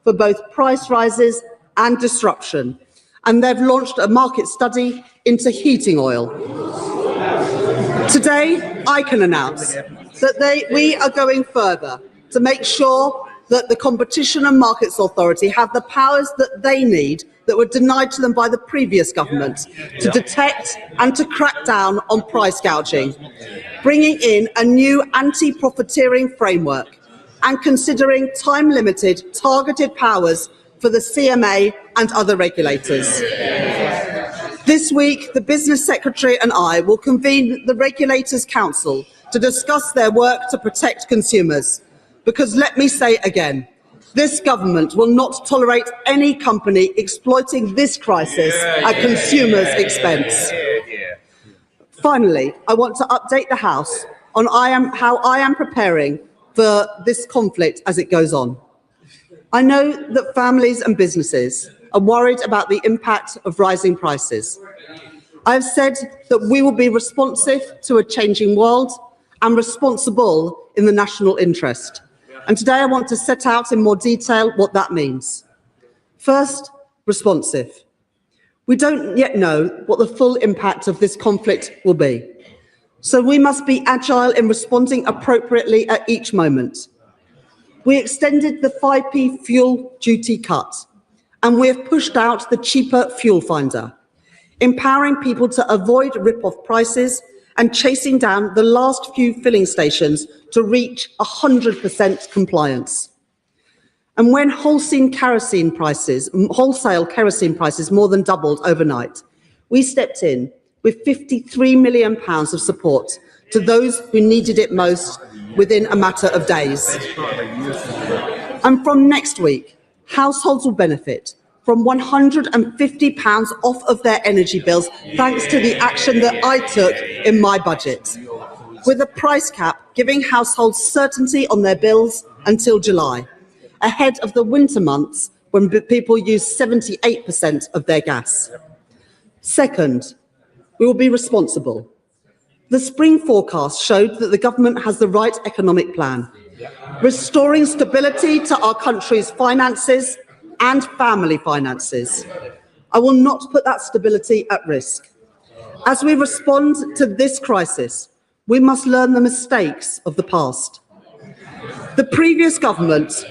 for both price rises and disruption, and they've launched a market study into heating oil. Today, I can announce that we are going further to make sure that the Competition and Markets Authority have the powers that they need that were denied to them by the previous government to detect and to crack down on price gouging, bringing in a new anti-profiteering framework and considering time-limited, targeted powers for the CMA and other regulators. This week, the Business Secretary and I will convene the Regulators' Council to discuss their work to protect consumers. Because let me say again, this government will not tolerate any company exploiting this crisis at consumers' expense. Finally, I want to update the House on how I am preparing for this conflict as it goes on. I know that families and businesses are worried about the impact of rising prices. I have said that we will be responsive to a changing world and responsible in the national interest. And today I want to set out in more detail what that means. First, responsive. We don't yet know what the full impact of this conflict will be. So we must be agile in responding appropriately at each moment. We extended the 5p fuel duty cut, and we have pushed out the cheaper fuel finder, empowering people to avoid rip-off prices and chasing down the last few filling stations to reach 100% compliance. And when wholesale kerosene prices more than doubled overnight, we stepped in with £53 million of support to those who needed it most within a matter of days. And from next week, households will benefit from £150 off of their energy bills, thanks to the action that I took in my budget, with a price cap giving households certainty on their bills until July, ahead of the winter months when people use 78% of their gas. Second, we will be responsible. The spring forecast showed that the government has the right economic plan, restoring stability to our country's finances and family finances. I will not put that stability at risk. As we respond to this crisis, we must learn the mistakes of the past. The previous government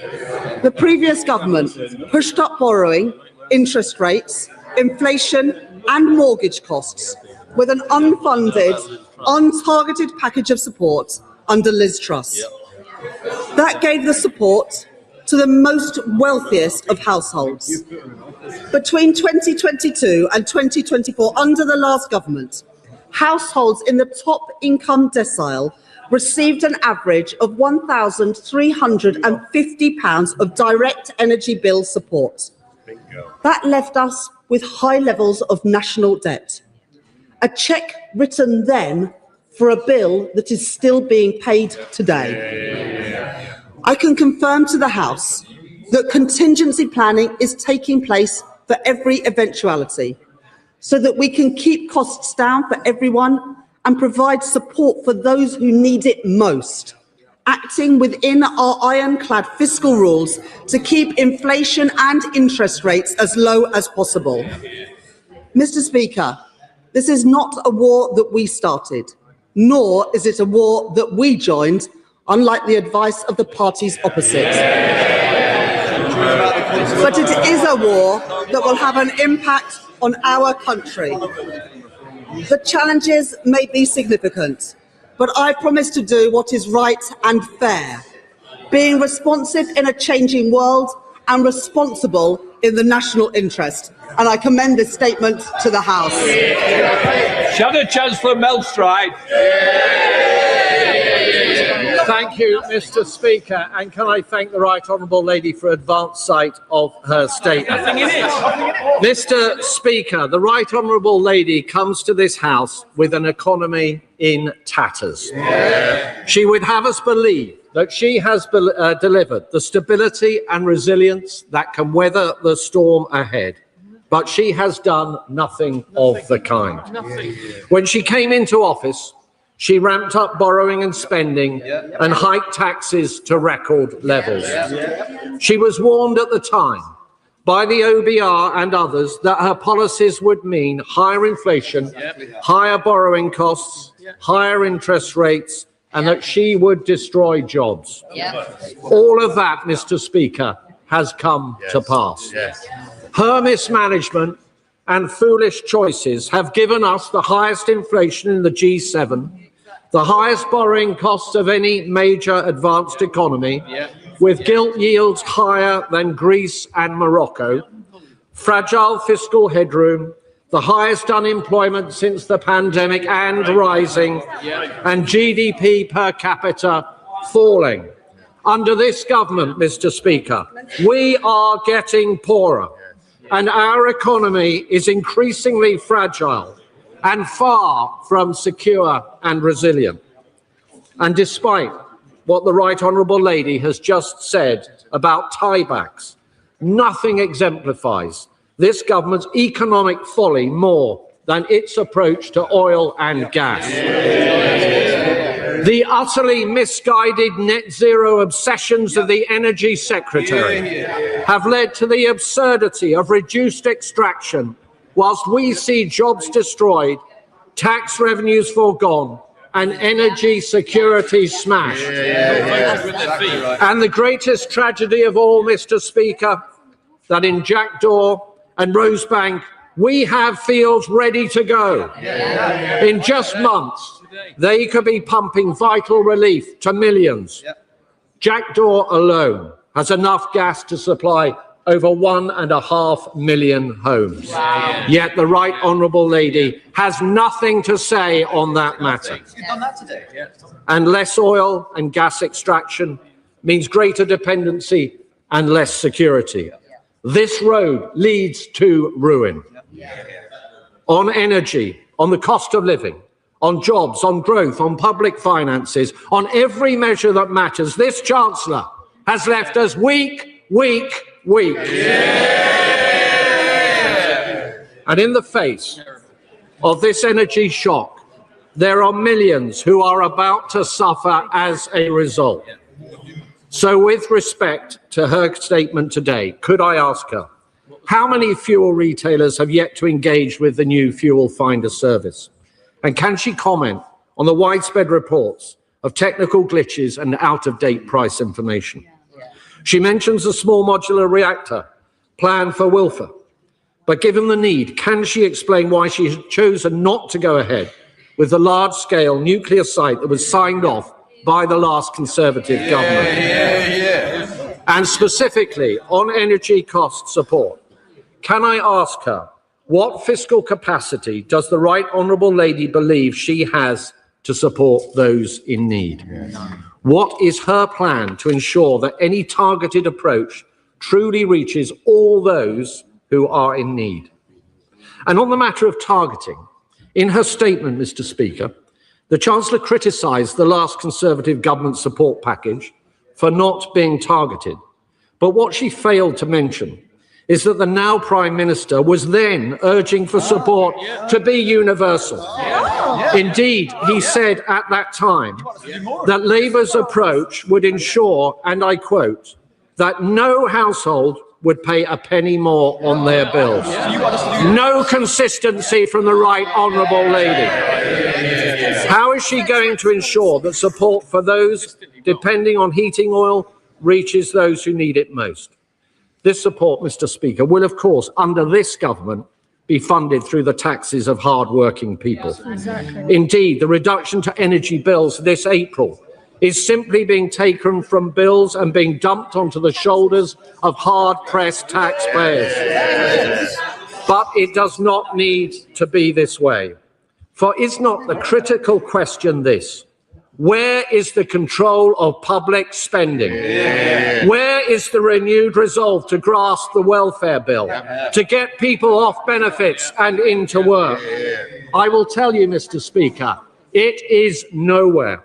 pushed up borrowing, interest rates, inflation and mortgage costs with an unfunded, untargeted package of support under Liz Truss. That gave the support to the most wealthiest of households. Between 2022 and 2024, under the last government, households in the top income decile received an average of £1,350 of direct energy bill support. That left us with high levels of national debt. A cheque written then for a bill that is still being paid today. I can confirm to the House that contingency planning is taking place for every eventuality, so that we can keep costs down for everyone and provide support for those who need it most, acting within our ironclad fiscal rules to keep inflation and interest rates as low as possible. Mr. Speaker, this is not a war that we started, nor is it a war that we joined, unlike the advice of the parties opposite. But it is a war that will have an impact on our country. The challenges may be significant, but I promise to do what is right and fair, being responsive in a changing world and responsible in the national interest. And I commend this statement to the House. Chancellor Melstride. Thank you, Mr. Speaker, and can I thank the Right Honourable Lady for advance sight of her statement. Mr. Speaker, the Right Honourable Lady comes to this House with an economy in tatters. She would have us believe that she has delivered the stability and resilience that can weather the storm ahead. But she has done nothing of the kind. When she came into office, She ramped up borrowing and spending and hiked taxes to record levels. She was warned at the time by the OBR and others that her policies would mean higher inflation, higher borrowing costs, higher interest rates, and that she would destroy jobs. All of that, Mr. Speaker, has come to pass. Her mismanagement and foolish choices have given us the highest inflation in the G7, the highest borrowing costs of any major advanced economy, with gilt yields higher than Greece and Morocco, fragile fiscal headroom, the highest unemployment since the pandemic and rising, and GDP per capita falling. Under this government, Mr. Speaker, we are getting poorer, and our economy is increasingly fragile and far from secure and resilient. And despite what the Right Honourable Lady has just said about tiebacks, nothing exemplifies this government's economic folly more than its approach to oil and gas. The utterly misguided net zero obsessions of the Energy Secretary have led to the absurdity of reduced extraction, whilst we see jobs destroyed, tax revenues foregone, and energy security smashed. And the greatest tragedy of all, Mr. Speaker, that in Jackdaw and Rosebank, we have fields ready to go. In just months, they could be pumping vital relief to millions. Jackdaw alone has enough gas to supply over 1.5 million homes. Yet the Right Honourable Lady has nothing to say on that matter. And less oil and gas extraction means greater dependency and less security. This road leads to ruin. On energy, on the cost of living, on jobs, on growth, on public finances, on every measure that matters, this Chancellor has left us weak, weak, weak. And in the face of this energy shock, there are millions who are about to suffer as a result. So with respect to her statement today, could I ask her, how many fuel retailers have yet to engage with the new fuel finder service? And can she comment on the widespread reports of technical glitches and out-of-date price information? She mentions a small modular reactor planned for Wilfer. But given the need, can she explain why she has chosen not to go ahead with the large-scale nuclear site that was signed off by the last Conservative government? And specifically on energy cost support, can I ask her, what fiscal capacity does the Right Honourable Lady believe she has to support those in need? What is her plan to ensure that any targeted approach truly reaches all those who are in need? And on the matter of targeting, in her statement, Mr. Speaker, the Chancellor criticised the last Conservative government support package for not being targeted. But what she failed to mention is that the now Prime Minister was then urging for support to be universal. Indeed, he said at that time that Labour's approach would ensure, and I quote, that no household would pay a penny more on their bills. No consistency from the Right Honourable Lady. How is she going to ensure that support for those depending on heating oil reaches those who need it most? This support, Mr. Speaker, will, of course, under this government, be funded through the taxes of hard-working people. Indeed, the reduction to energy bills this April is simply being taken from bills and being dumped onto the shoulders of hard-pressed taxpayers. But it does not need to be this way. For is not the critical question this: where is the control of public spending? Where is the renewed resolve to grasp the welfare bill, to get people off benefits and into work? I will tell you, Mr. Speaker, it is nowhere,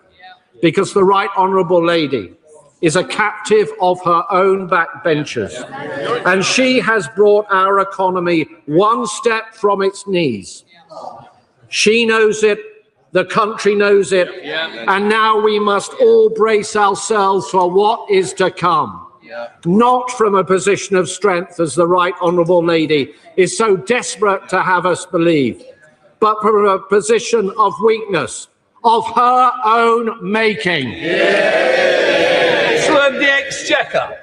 because the Right Honourable Lady is a captive of her own backbenchers, and she has brought our economy one step from its knees. She knows it, The country knows it. And now we must all brace ourselves for what is to come. Not from a position of strength, as the Right Honourable Lady is so desperate to have us believe, but from a position of weakness, of her own making. Chancellor of the Exchequer.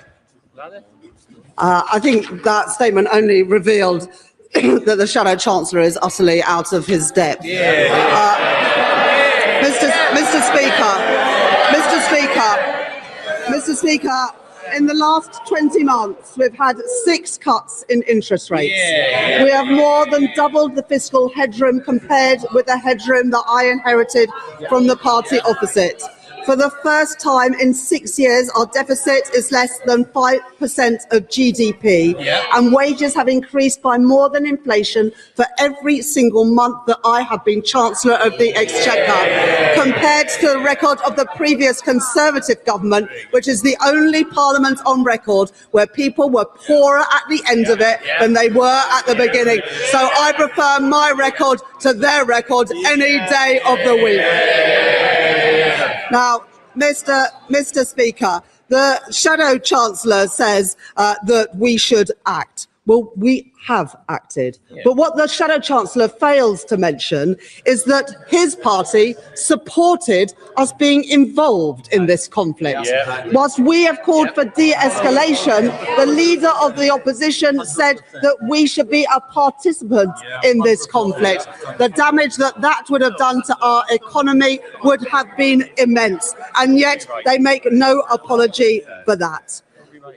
I think that statement only revealed that the Shadow Chancellor is utterly out of his depth. Mr. Speaker, in the last 20 months, we've had 6 cuts in interest rates. We have more than doubled the fiscal headroom compared with the headroom that I inherited from the party opposite. For the first time in 6 years, our deficit is less than 5% of GDP, and wages have increased by more than inflation for every single month that I have been Chancellor of the Exchequer, compared to the record of the previous Conservative government, which is the only parliament on record where people were poorer at the end of it than they were at the beginning. So I prefer my record to their record any day of the week. Now, Mr. Speaker, the Shadow Chancellor says that we should act. Well, we have acted. But what the Shadow Chancellor fails to mention is that his party supported us being involved in this conflict. Whilst we have called for de-escalation, the leader of the opposition said that we should be a participant in this conflict. The damage that would have done to our economy would have been immense, and yet they make no apology for that.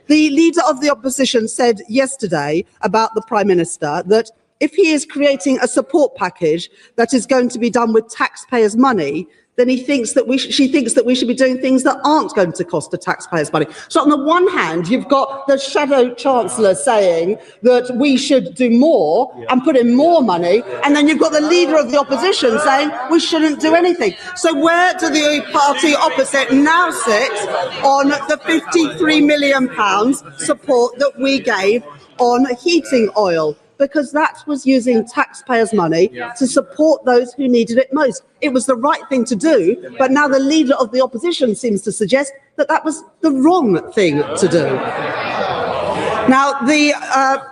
The leader of the opposition said yesterday about the Prime Minister that if he is creating a support package that is going to be done with taxpayers' money, then she thinks that we should be doing things that aren't going to cost the taxpayers' money. So on the one hand, you've got the Shadow Chancellor saying that we should do more and put in more money, and then you've got the leader of the opposition saying we shouldn't do anything. So where do the party opposite now sit on the £53 million support that we gave on heating oil? Because that was using taxpayers' money to support those who needed it most. It was the right thing to do, but now the leader of the opposition seems to suggest that that was the wrong thing to do. Now, the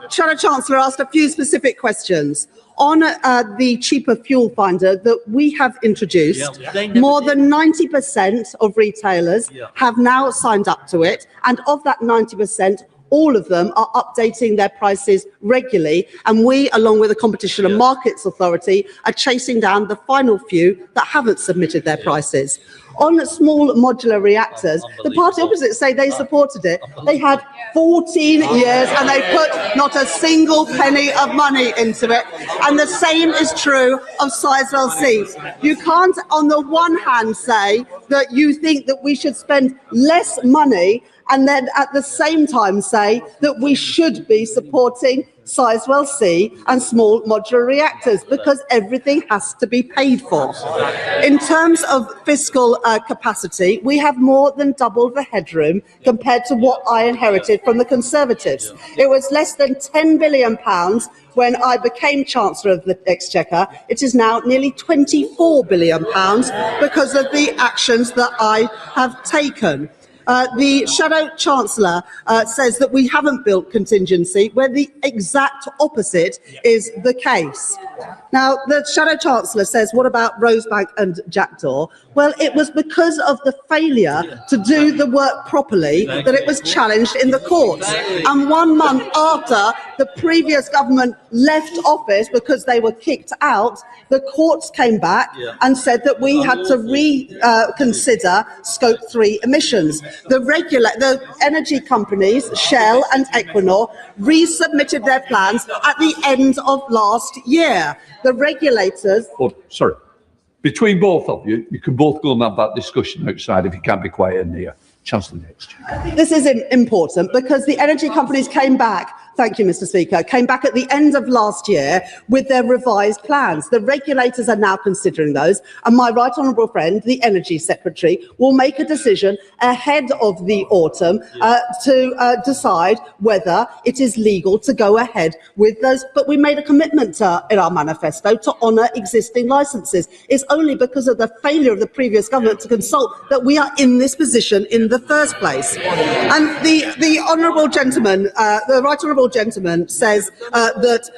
Shadow Chancellor asked a few specific questions. On the cheaper fuel finder that we have introduced, more than 90% of retailers have now signed up to it, and of that 90%, all of them are updating their prices regularly, and we, along with the Competition and Markets Authority, are chasing down the final few that haven't submitted their prices. On small modular reactors, the party opposite say they supported it. They had 14 years and they put not a single penny of money into it. And the same is true of Sizewell C. You can't, on the one hand, say that you think that we should spend less money and then at the same time say that we should be supporting Sizewell C and small modular reactors, because everything has to be paid for. In terms of fiscal capacity, we have more than doubled the headroom compared to what I inherited from the Conservatives. It was less than £10 billion when I became Chancellor of the Exchequer. It is now nearly £24 billion because of the actions that I have taken. The Shadow Chancellor says that we haven't built contingency, where the exact opposite is the case. Now, the Shadow Chancellor says, what about Rosebank and Jackdaw? Well, it was because of the failure to do the work properly that it was challenged in the courts. And 1 month after the previous government left office because they were kicked out, the courts came back and said that we had to reconsider Scope 3 emissions. The energy companies, Shell and Equinor, resubmitted their plans at the end of last year. The regulators... Oh, sorry. Between both of you, you can both go and have that discussion outside if you can't be quiet in here. Chancellor next. This is important because the energy companies came back thank you, Mr. Speaker, came back at the end of last year with their revised plans. The regulators are now considering those, and my right honourable friend, the Energy Secretary, will make a decision ahead of the autumn to decide whether it is legal to go ahead with those. But we made a commitment in our manifesto to honour existing licences. It's only because of the failure of the previous government to consult that we are in this position in the first place. And the honourable gentleman, the right honourable gentleman, says that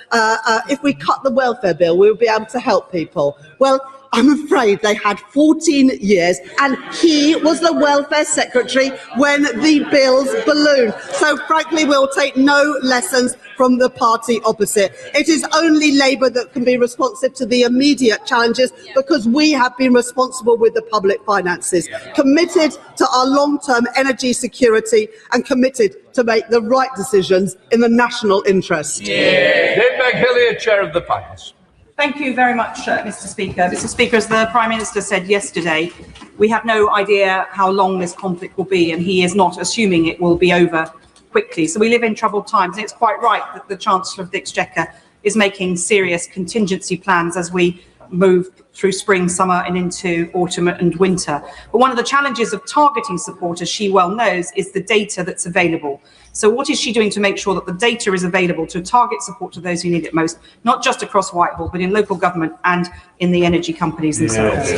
if we cut the welfare bill, we will be able to help people. Well, I'm afraid they had 14 years, and he was the welfare secretary when the bills ballooned. So, frankly, we'll take no lessons from the party opposite. It is only Labour that can be responsive to the immediate challenges, because we have been responsible with the public finances, committed to our long-term energy security and committed to make the right decisions in the national interest. Dave McHillier, Chair of the Finance. Thank you very much, Mr. Speaker. Mr. Speaker, as the Prime Minister said yesterday, we have no idea how long this conflict will be, and he is not assuming it will be over quickly. So we live in troubled times, and it's quite right that the Chancellor of the Exchequer is making serious contingency plans as we move through spring, summer and into autumn and winter. But one of the challenges of targeting support, as she well knows, is the data that's available. So what is she doing to make sure that the data is available to target support to those who need it most, not just across Whitehall, but in local government and in the energy companies themselves?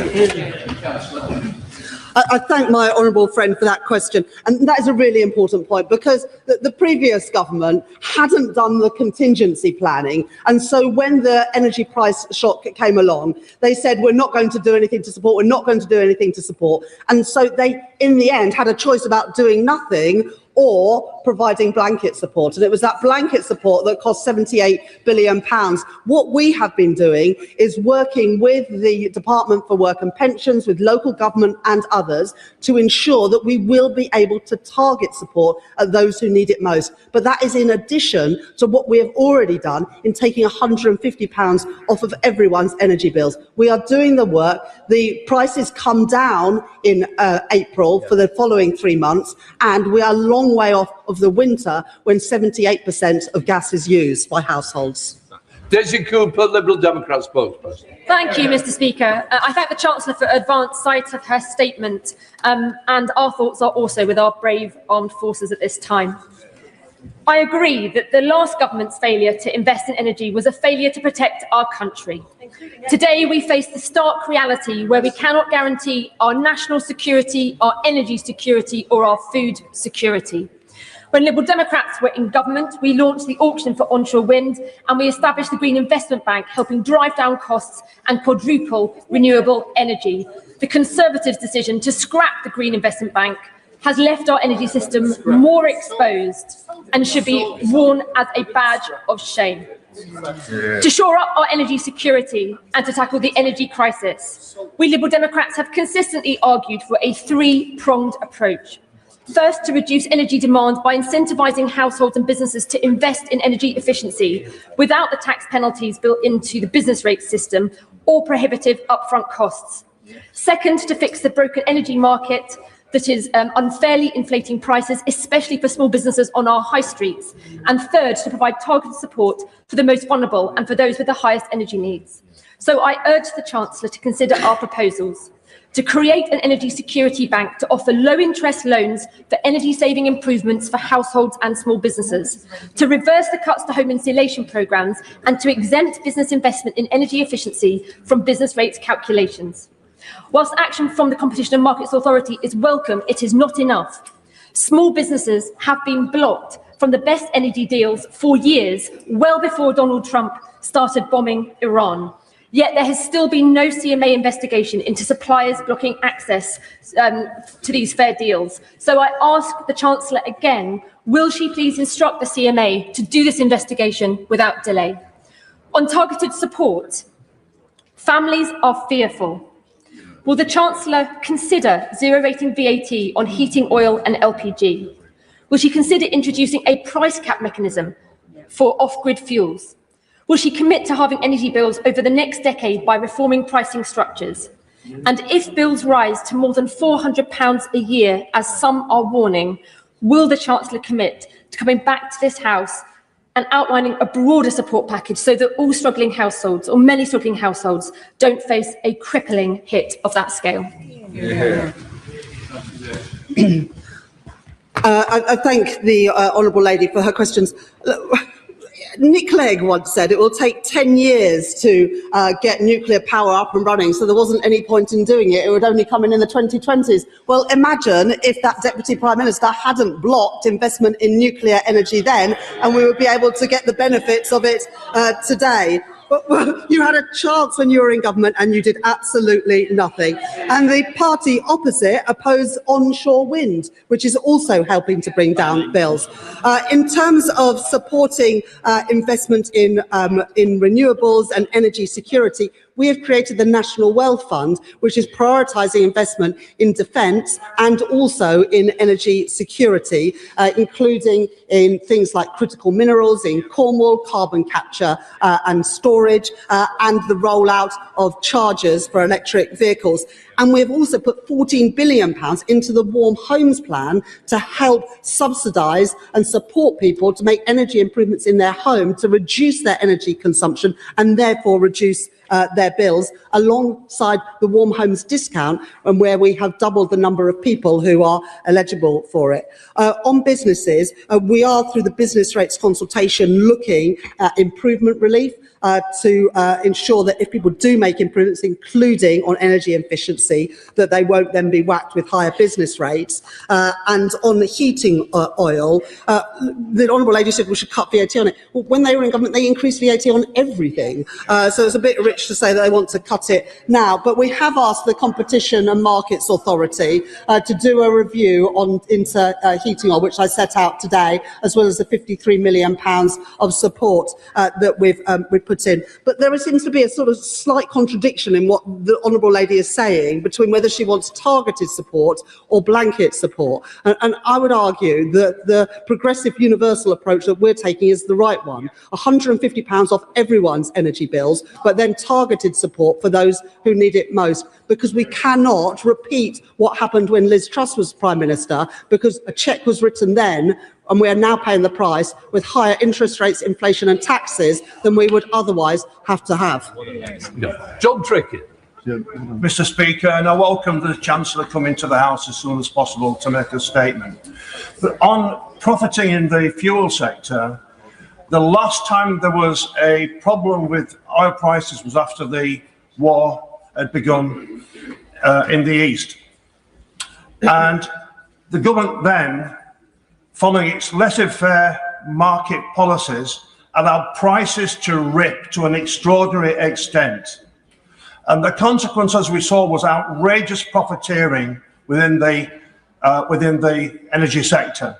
I thank my honourable friend for that question, and that is a really important point, because the previous government hadn't done the contingency planning, and so when the energy price shock came along, they said, we're not going to do anything to support, we're not going to do anything to support, and so they, in the end, had a choice about doing nothing or providing blanket support. And it was that blanket support that cost £78 billion. What we have been doing is working with the Department for Work and Pensions, with local government and others, to ensure that we will be able to target support at those who need it most. But that is in addition to what we have already done in taking £150 off of everyone's energy bills. We are doing the work. The prices come down in April for the following 3 months, and we are long way off of the winter when 78% of gas is used by households. Desiree Cooper, Liberal Democrat spokesperson. Thank you, Mr. Speaker. I thank the Chancellor for advance sight of her statement, and our thoughts are also with our brave armed forces at this time. I agree that the last government's failure to invest in energy was a failure to protect our country. Today, we face the stark reality where we cannot guarantee our national security, our energy security, or our food security. When Liberal Democrats were in government, we launched the auction for onshore wind, and we established the Green Investment Bank, helping drive down costs and quadruple renewable energy. The Conservatives' decision to scrap the Green Investment Bank has left our energy system more exposed and should be worn as a badge of shame. To shore up our energy security and to tackle the energy crisis, we Liberal Democrats have consistently argued for a three-pronged approach. First, to reduce energy demand by incentivising households and businesses to invest in energy efficiency without the tax penalties built into the business rate system or prohibitive upfront costs. Second, to fix the broken energy market that is unfairly inflating prices, especially for small businesses on our high streets. And third, to provide targeted support for the most vulnerable and for those with the highest energy needs. So I urge the Chancellor to consider our proposals: to create an energy security bank to offer low-interest loans for energy-saving improvements for households and small businesses, to reverse the cuts to home insulation programmes, and to exempt business investment in energy efficiency from business rates calculations. Whilst action from the Competition and Markets Authority is welcome, it is not enough. Small businesses have been blocked from the best energy deals for years, well before Donald Trump started bombing Iran. Yet there has still been no CMA investigation into suppliers blocking access to these fair deals. So I ask the Chancellor again, will she please instruct the CMA to do this investigation without delay? On targeted support, families are fearful. Will the Chancellor consider zero-rating VAT on heating oil and LPG? Will she consider introducing a price cap mechanism for off-grid fuels? Will she commit to halving energy bills over the next decade by reforming pricing structures? And if bills rise to more than £400 a year, as some are warning, will the Chancellor commit to coming back to this House and outlining a broader support package so that all struggling households, or many struggling households, don't face a crippling hit of that scale. Yeah. I thank the honourable lady for her questions. Nick Clegg once said it will take 10 years to get nuclear power up and running, so there wasn't any point in doing it. It would only come in the 2020s. Well, imagine if that Deputy Prime Minister hadn't blocked investment in nuclear energy then, and we would be able to get the benefits of it today. But you had a chance when you were in government and you did absolutely nothing. And the party opposite opposed onshore wind, which is also helping to bring down bills. In terms of supporting investment in renewables and energy security, we have created the National Wealth Fund, which is prioritising investment in defence and also in energy security, including in things like critical minerals in Cornwall, carbon capture and storage, and the rollout of chargers for electric vehicles. And we have also put £14 billion into the Warm Homes Plan to help subsidise and support people to make energy improvements in their home to reduce their energy consumption and therefore reduce their bills, alongside the Warm Homes discount, and where we have doubled the number of people who are eligible for it. On businesses, we are, through the business rates consultation, looking at improvement relief to ensure that if people do make improvements, including on energy efficiency, that they won't then be whacked with higher business rates. And on the heating oil, the honourable lady said we should cut VAT on it. Well, when they were in government, they increased VAT on everything. So it's a bit rich to say that they want to cut it now. But we have asked the Competition and Markets Authority to do a review into heating oil, which I set out today, as well as the £53 million of support that we've put in. But there seems to be a sort of slight contradiction in what the honourable lady is saying between whether she wants targeted support or blanket support. And I would argue that the progressive universal approach that we're taking is the right one. £150 off everyone's energy bills, but then targeted support for those who need it most, because we cannot repeat what happened when Liz Truss was Prime Minister, because a cheque was written then and we are now paying the price with higher interest rates, inflation and taxes than we would otherwise have to have. John Trickett. Mr. Speaker, and I welcome the Chancellor coming to the House as soon as possible to make a statement. But on profiting in the fuel sector, the last time there was a problem with oil prices was after the war had begun in the East. And the government then, following its laissez-faire market policies, allowed prices to rip to an extraordinary extent. And the consequence, as we saw, was outrageous profiteering within the energy sector.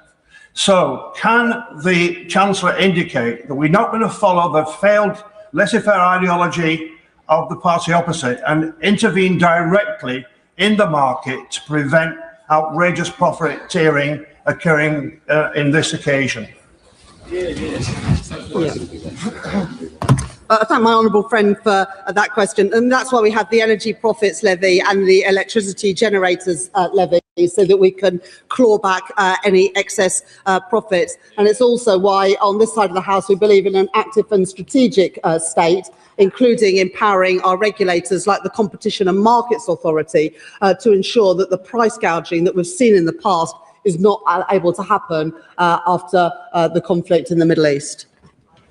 So can the Chancellor indicate that we're not going to follow the failed laissez-faire ideology of the party opposite and intervene directly in the market to prevent outrageous profiteering occurring in this occasion? I thank my honourable friend for that question, and that's why we have the energy profits levy and the electricity generators levy, so that we can claw back any excess profits. And it's also why on this side of the House we believe in an active and strategic state, including empowering our regulators like the Competition and Markets Authority to ensure that the price gouging that we've seen in the past is not able to happen after the conflict in the Middle East.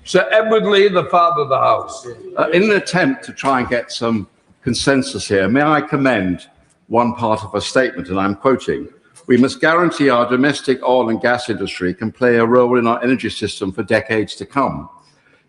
Sir Edward Lee, the father of the House. In an attempt to try and get some consensus here, may I commend one part of her statement, and I'm quoting: "We must guarantee our domestic oil and gas industry can play a role in our energy system for decades to come."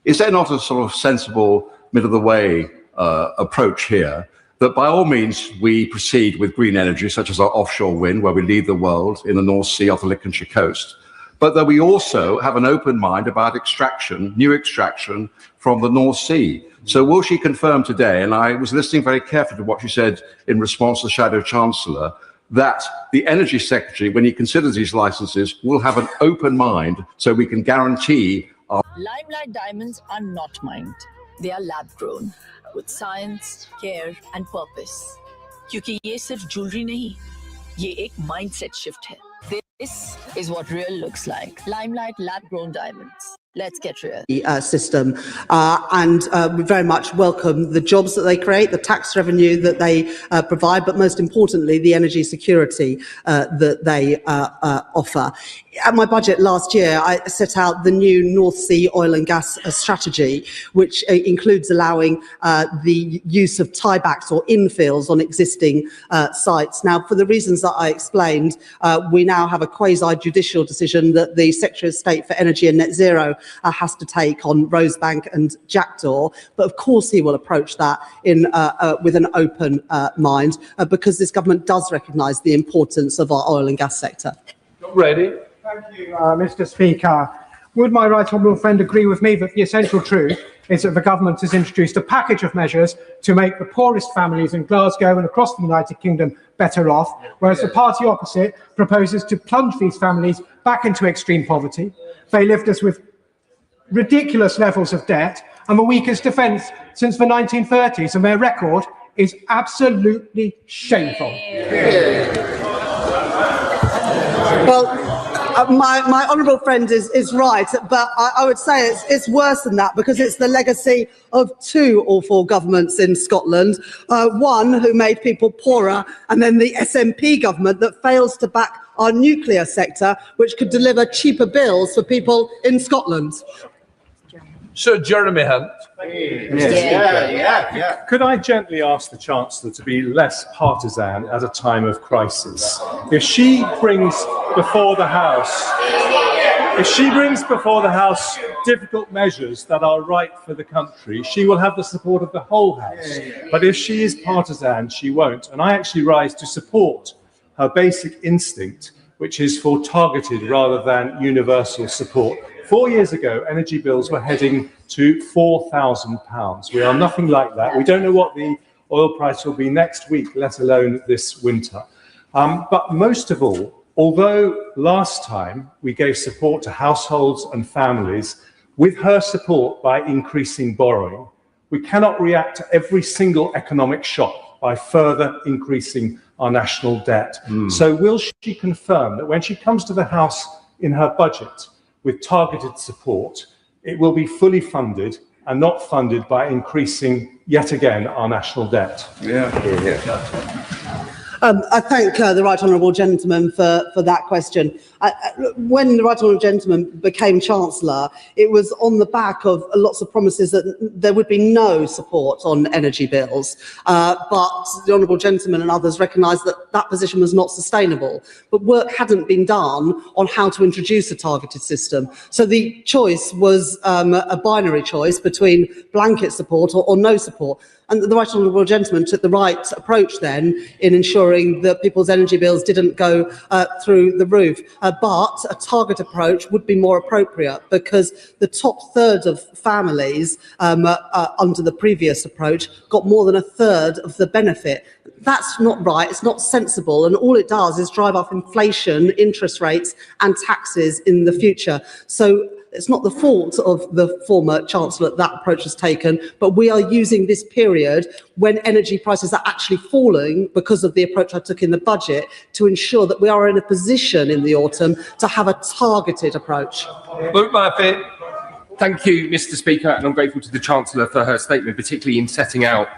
Is there not a sort of sensible, middle-of-the-way approach here, that by all means we proceed with green energy, such as our offshore wind, where we lead the world in the North Sea off the Lincolnshire coast, but that we also have an open mind about extraction, new extraction from the North Sea? So will she confirm today, and I was listening very carefully to what she said in response to the Shadow Chancellor, that the Energy Secretary, when he considers these licenses, will have an open mind so we can guarantee our... Limelight diamonds are not mined. They are lab grown with science, care and purpose. क्योंकि ये सिर्फ jewelry नहीं, ये एक mindset shift है. This is what real looks like. Limelight lab grown diamonds. Let's get real. System, and we very much welcome the jobs that they create, the tax revenue that they provide, but most importantly, the energy security that they offer. At my budget last year, I set out the new North Sea oil and gas strategy, which includes allowing the use of tiebacks or infills on existing sites. Now, for the reasons that I explained, we now have a quasi-judicial decision that the Secretary of State for Energy and Net Zero has to take on Rosebank and Jackdaw. But of course, he will approach that with an open mind, because this government does recognise the importance of our oil and gas sector. Ready? Thank you, Mr. Speaker. Would my right honourable friend agree with me that the essential truth is that the government has introduced a package of measures to make the poorest families in Glasgow and across the United Kingdom better off, whereas the party opposite proposes to plunge these families back into extreme poverty? They left us with ridiculous levels of debt and the weakest defence since the 1930s, and their record is absolutely shameful. Well, my honourable friend is right, but I would say it's worse than that, because it's the legacy of two awful governments in Scotland, one who made people poorer, and then the SNP government that fails to back our nuclear sector, which could deliver cheaper bills for people in Scotland. Sir Jeremy Hunt. Could I gently ask the Chancellor to be less partisan at a time of crisis? If she brings before the House, difficult measures that are right for the country, she will have the support of the whole House. But if she is partisan, she won't. And I actually rise to support her basic instinct, which is for targeted rather than universal support. 4 years ago, energy bills were heading to £4,000. We are nothing like that. We don't know what the oil price will be next week, let alone this winter. But most of all, although last time we gave support to households and families with her support by increasing borrowing, we cannot react to every single economic shock by further increasing our national debt. So will she confirm that when she comes to the House in her budget with targeted support, it will be fully funded and not funded by increasing yet again our national debt? I thank the right honourable gentleman for that question. When the right honourable gentleman became Chancellor, it was on the back of lots of promises that there would be no support on energy bills. But the honourable gentleman and others recognised that that position was not sustainable. But work hadn't been done on how to introduce a targeted system. So the choice was a binary choice between blanket support or no support. And the right honourable gentleman took the right approach then in ensuring that people's energy bills didn't go through the roof. But a target approach would be more appropriate, because the top third of families under the previous approach got more than a third of the benefit. That's not right, it's not sensible, and all it does is drive up inflation, interest rates and taxes in the future. So it's not the fault of the former Chancellor that approach was taken, but we are using this period when energy prices are actually falling because of the approach I took in the budget to ensure that we are in a position in the autumn to have a targeted approach. Luke Murphy. Thank you, Mr. Speaker, and I'm grateful to the Chancellor for her statement, particularly in setting out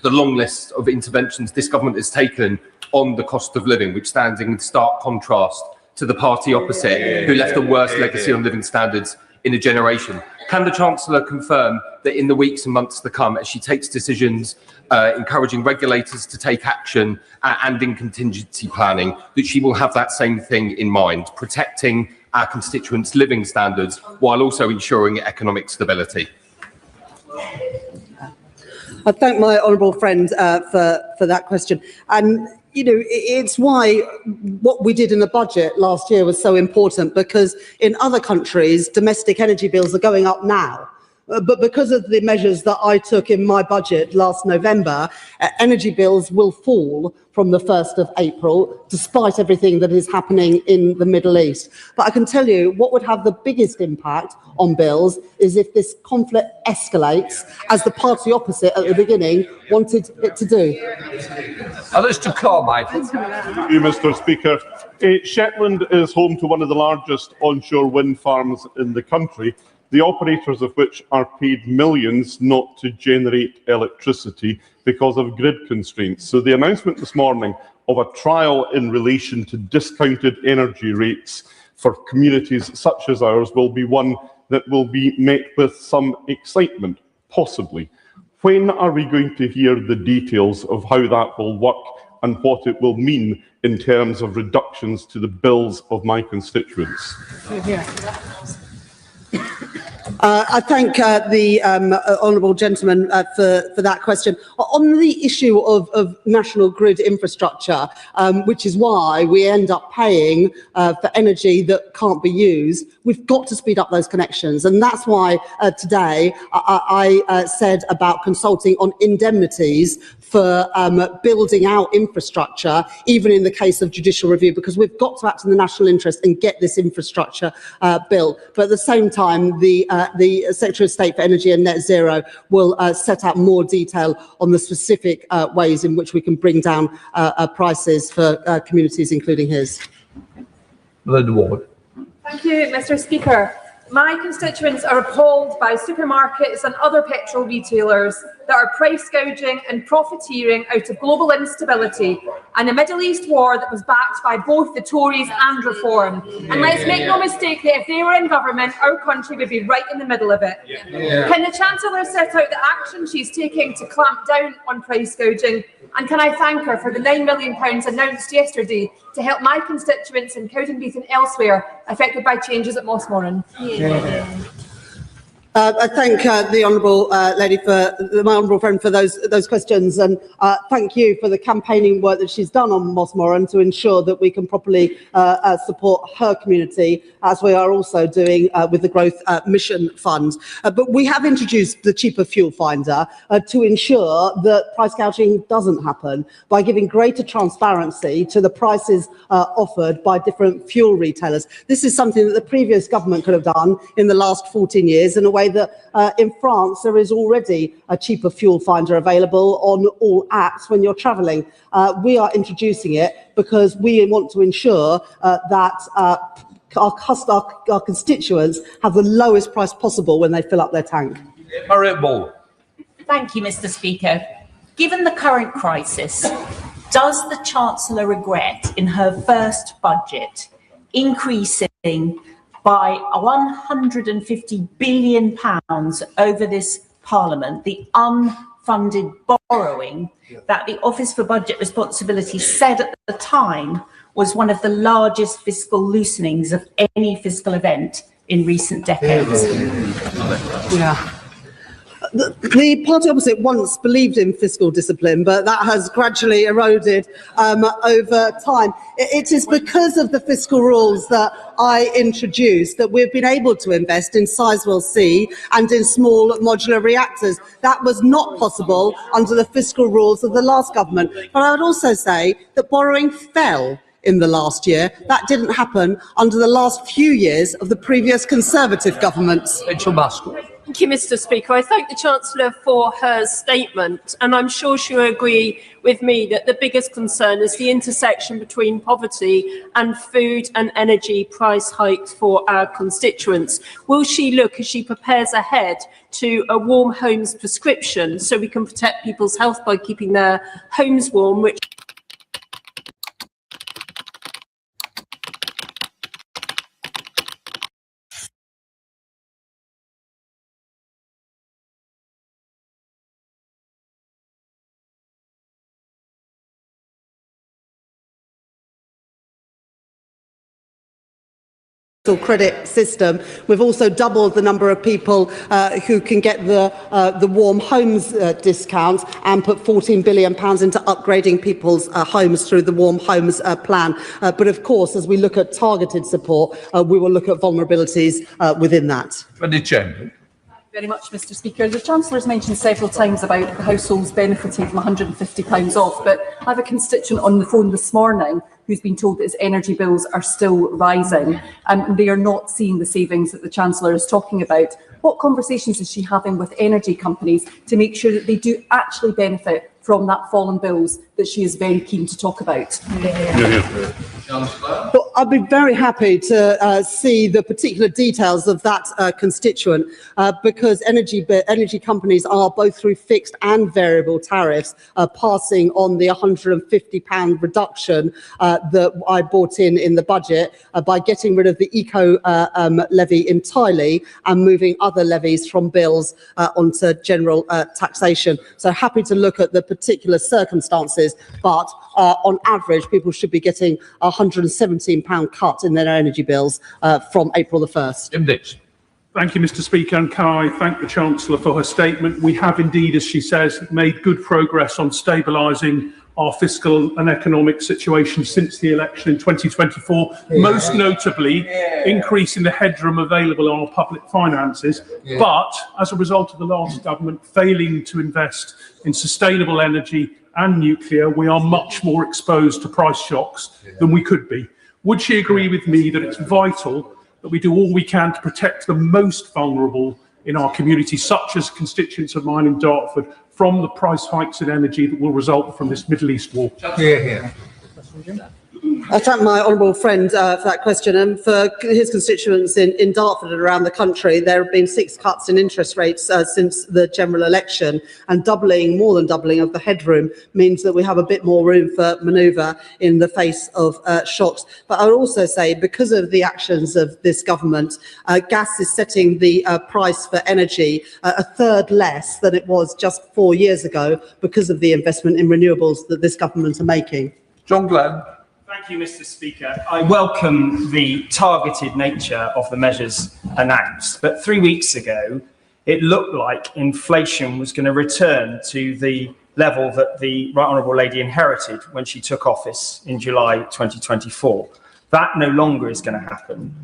the long list of interventions this government has taken on the cost of living, which stands in stark contrast to the party opposite, who left the worst legacy on living standards in a generation. Can the Chancellor confirm that in the weeks and months to come, as she takes decisions encouraging regulators to take action and in contingency planning, that she will have that same thing in mind, protecting our constituents' living standards while also ensuring economic stability? I thank my honourable friend for that question. And you know, it's why what we did in the budget last year was so important, because in other countries, domestic energy bills are going up now. But because of the measures that I took in my budget last November, energy bills will fall from the 1st of April, despite everything that is happening in the Middle East. But I can tell you what would have the biggest impact on bills is if this conflict escalates, as the party opposite at the beginning wanted it to do. Mr. Carmike. Thank you, Mr. Speaker. Shetland is home to one of the largest onshore wind farms in the country. the operators of which are paid millions not to generate electricity because of grid constraints. So the announcement this morning of a trial in relation to discounted energy rates for communities such as ours will be one that will be met with some excitement, possibly. When are we going to hear the details of how that will work and what it will mean in terms of reductions to the bills of my constituents? I thank the honourable gentleman for that question. On the issue of national grid infrastructure, which is why we end up paying for energy that can't be used, we've got to speed up those connections. And that's why today I said about consulting on indemnities for building out infrastructure, even in the case of judicial review, because we've got to act in the national interest and get this infrastructure built. But at the same time, the Secretary of State for Energy and Net Zero will set out more detail on the specific ways in which we can bring down prices for communities, including his. Linda Ward. Thank you, Mr. Speaker. My constituents are appalled by supermarkets and other petrol retailers that are price gouging and profiteering out of global instability and a Middle East war that was backed by both the Tories and Reform. And let's make no mistake that if they were in government, our country would be right in the middle of it. Can the Chancellor set out the action she's taking to clamp down on price gouging? And can I thank her for the £9 million announced yesterday to help my constituents in Cowdenbeath and elsewhere affected by changes at Mossmoran? I thank the honourable lady my honourable friend for those questions, and thank you for the campaigning work that she's done on Mossmoran to ensure that we can properly support her community, as we are also doing with the Growth Mission Fund. But we have introduced the cheaper fuel finder to ensure that price gouging doesn't happen by giving greater transparency to the prices offered by different fuel retailers. This is something that the previous government could have done in the last 14 years in a way that in France there is already a cheaper fuel finder available on all apps when you're travelling. We are introducing it because we want to ensure that our constituents have the lowest price possible when they fill up their tank. Harriet Ball. Thank you, Mr. Speaker. Given the current crisis, does the Chancellor regret in her first budget increasing by £150 billion over this Parliament the unfunded borrowing that the Office for Budget Responsibility said at the time was one of the largest fiscal loosenings of any fiscal event in recent decades? Yeah. The party opposite once believed in fiscal discipline, but that has gradually eroded over time. It is because of the fiscal rules that I introduced that we've been able to invest in Sizewell C and in small modular reactors. That was not possible under the fiscal rules of the last government. But I would also say that borrowing fell in the last year. That didn't happen under the last few years of the previous Conservative governments. Rachel Maskell. Thank you, Mr. Speaker. I thank the Chancellor for her statement, and I'm sure she'll agree with me that the biggest concern is the intersection between poverty and food and energy price hikes for our constituents. Will she look, as she prepares ahead, to a warm homes prescription so we can protect people's health by keeping their homes warm, which credit system. We've also doubled the number of people who can get the warm homes discount and put £14 billion into upgrading people's homes through the warm homes plan. But of course, as we look at targeted support, we will look at vulnerabilities within that. Very much, Mr. Speaker. The Chancellor has mentioned several times about households benefiting from £150 off, but I have a constituent on the phone this morning who's been told that his energy bills are still rising and they are not seeing the savings that the Chancellor is talking about. What conversations is she having with energy companies to make sure that they do actually benefit from that fall in bills that she is very keen to talk about? Well, I'd be very happy to see the particular details of that constituent because energy companies are both through fixed and variable tariffs passing on the £150 reduction that I brought in the budget by getting rid of the eco levy entirely and moving other levies from bills onto general taxation. So happy to look at the particular circumstances, but on average, people should be getting a £117 cut in their energy bills from April the 1st. Thank you, Mr. Speaker, and can I thank the Chancellor for her statement. We have indeed, as she says, made good progress on stabilising our fiscal and economic situation since the election in 2024, most notably increasing the headroom available on our public finances, but as a result of the last government failing to invest in sustainable energy and nuclear, we are much more exposed to price shocks than we could be. Would she agree with me that it's vital that we do all we can to protect the most vulnerable in our community, such as constituents of mine in Dartford, from the price hikes in energy that will result from this Middle East war? I thank my honourable friend for that question, and for his constituents in Dartford and around the country. There have been 6 cuts in interest rates since the general election, and more than doubling of the headroom means that we have a bit more room for manoeuvre in the face of shocks. But I would also say, because of the actions of this government, gas is setting the price for energy a third less than it was just 4 years ago because of the investment in renewables that this government are making. John Glenn. Thank you, Mr. Speaker. I welcome the targeted nature of the measures announced, but 3 weeks ago, it looked like inflation was going to return to the level that the Right Honourable Lady inherited when she took office in July 2024. That no longer is going to happen.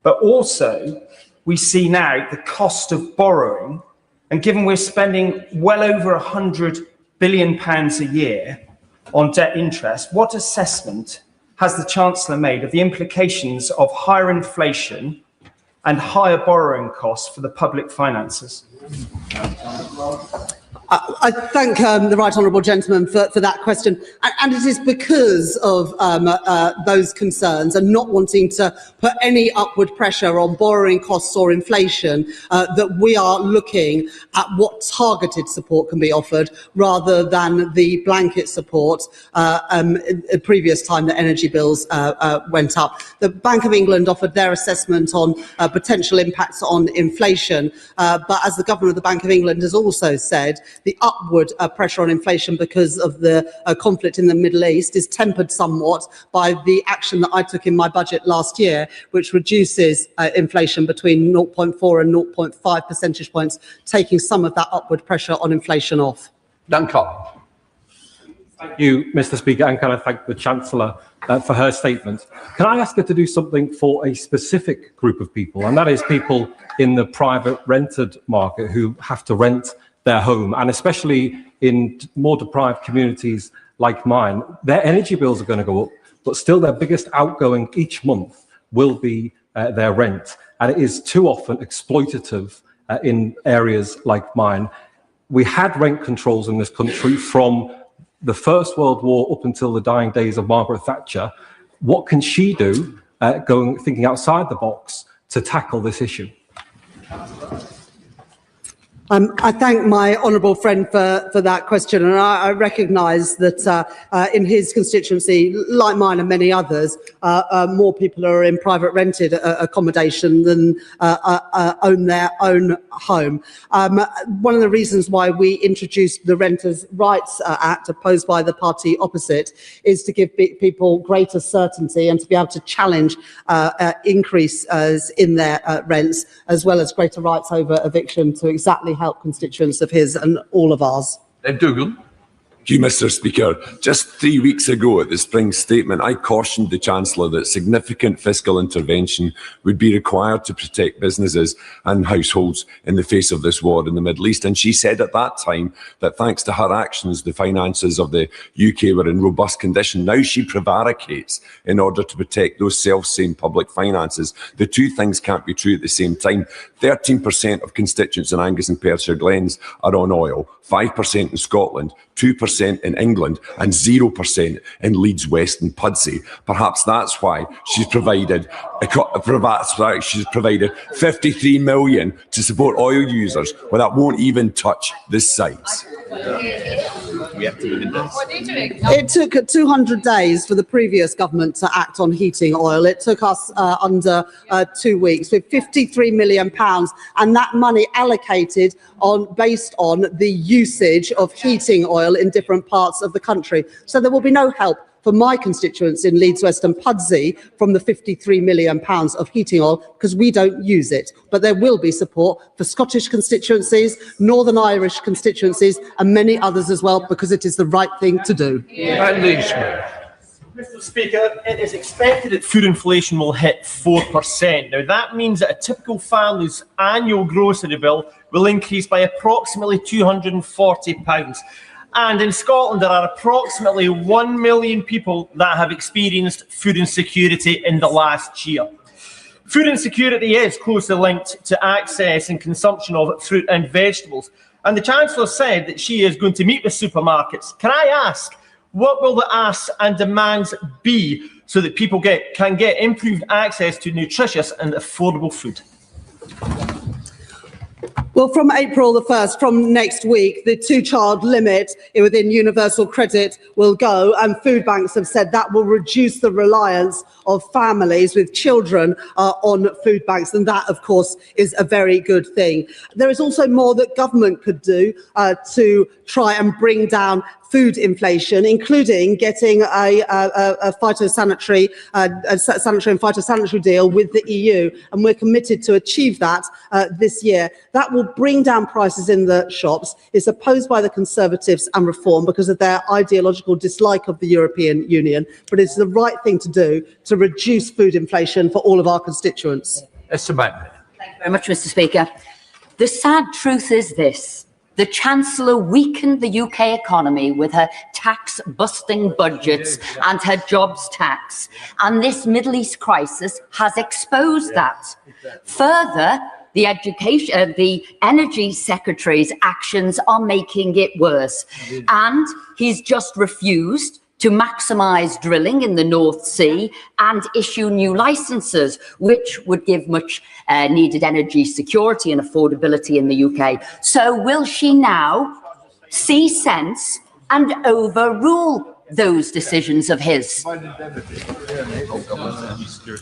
But also, we see now the cost of borrowing, and given we're spending well over £100 billion a year on debt interest, what assessment has the Chancellor made of the implications of higher inflation and higher borrowing costs for the public finances? I thank the right honourable gentleman for that question, and it is because of those concerns and not wanting to put any upward pressure on borrowing costs or inflation that we are looking at what targeted support can be offered rather than the blanket support the previous time that energy bills went up. The Bank of England offered their assessment on potential impacts on inflation, but as the Governor of the Bank of England has also said, the upward pressure on inflation because of the conflict in the Middle East is tempered somewhat by the action that I took in my budget last year, which reduces inflation between 0.4 and 0.5 percentage points, taking some of that upward pressure on inflation off. Thank you, Mr. Speaker, and can I thank the Chancellor for her statement. Can I ask her to do something for a specific group of people, and that is people in the private rented market who have to rent their home, and especially in more deprived communities like mine, their energy bills are going to go up, but still their biggest outgoing each month will be their rent. And it is too often exploitative in areas like mine. We had rent controls in this country from the First World War up until the dying days of Margaret Thatcher. What can she do, thinking outside the box, to tackle this issue? I thank my honourable friend for that question, and I recognise that in his constituency, like mine and many others, more people are in private rented accommodation than own their own home. One of the reasons why we introduced the Renters' Rights Act, opposed by the party opposite, is to give people greater certainty and to be able to challenge increases in their rents, as well as greater rights over eviction, to exactly help constituents of his and all of ours. Dougal. Thank you, Mr. Speaker. Just 3 weeks ago at the spring statement, I cautioned the Chancellor that significant fiscal intervention would be required to protect businesses and households in the face of this war in the Middle East. And she said at that time that thanks to her actions, the finances of the UK were in robust condition. Now she prevaricates in order to protect those self-same public finances. The two things can't be true at the same time. 13% of constituents in Angus and Perthshire Glens are on oil, 5% in Scotland, 2% in England, and 0% in Leeds West and Pudsey. Perhaps that's why she's provided 53 million to support oil users, well, that won't even touch the sites. It took 200 days for the previous government to act on heating oil. It took us under 2 weeks with £53 million, and that money allocated based on the usage of heating oil in different parts of the country. So there will be no help for my constituents in Leeds West and Pudsey from the £53 million of heating oil, because we don't use it. But there will be support for Scottish constituencies, Northern Irish constituencies, and many others as well, because it is the right thing to do. Mr. Speaker, it is expected that food inflation will hit 4%. Now, that means that a typical family's annual grocery bill will increase by approximately £240. And in Scotland, there are approximately 1 million people that have experienced food insecurity in the last year. Food insecurity is closely linked to access and consumption of fruit and vegetables. And the Chancellor said that she is going to meet with supermarkets. Can I ask, what will the asks and demands be so that people can get improved access to nutritious and affordable food? Well, from April the 1st, from next week, the 2-child limit within universal credit will go, and food banks have said that will reduce the reliance of families with children on food banks, and that, of course, is a very good thing. There is also more that government could do to try and bring down food inflation, including getting a sanitary and phytosanitary deal with the EU, and we're committed to achieve that this year. That will bring down prices in the shops. It's opposed by the Conservatives and Reform because of their ideological dislike of the European Union, but it's the right thing to do to reduce food inflation for all of our constituents. Thank you very much, Mr. Speaker. The sad truth is this. The Chancellor weakened the UK economy with her tax-busting budgets and her jobs tax. And this Middle East crisis has exposed that. Further, the Energy Secretary's actions are making it worse. And he's just refused to maximise drilling in the North Sea and issue new licences, which would give much needed energy security and affordability in the UK. So will she now see sense and overrule those decisions of his?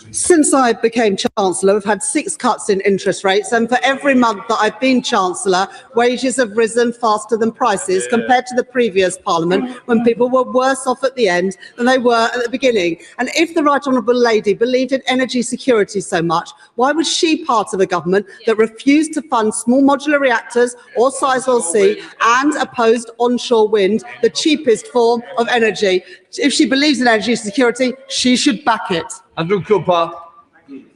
Since I became Chancellor, we've had 6 cuts in interest rates, and for every month that I've been Chancellor, wages have risen faster than prices compared to the previous Parliament, when people were worse off at the end than they were at the beginning. And if the Right Honourable Lady believed in energy security so much, why was she part of a government that refused to fund small modular reactors or Sizewell C and opposed onshore wind, the cheapest form of energy? If she believes in energy security, she should back it. Andrew Cooper.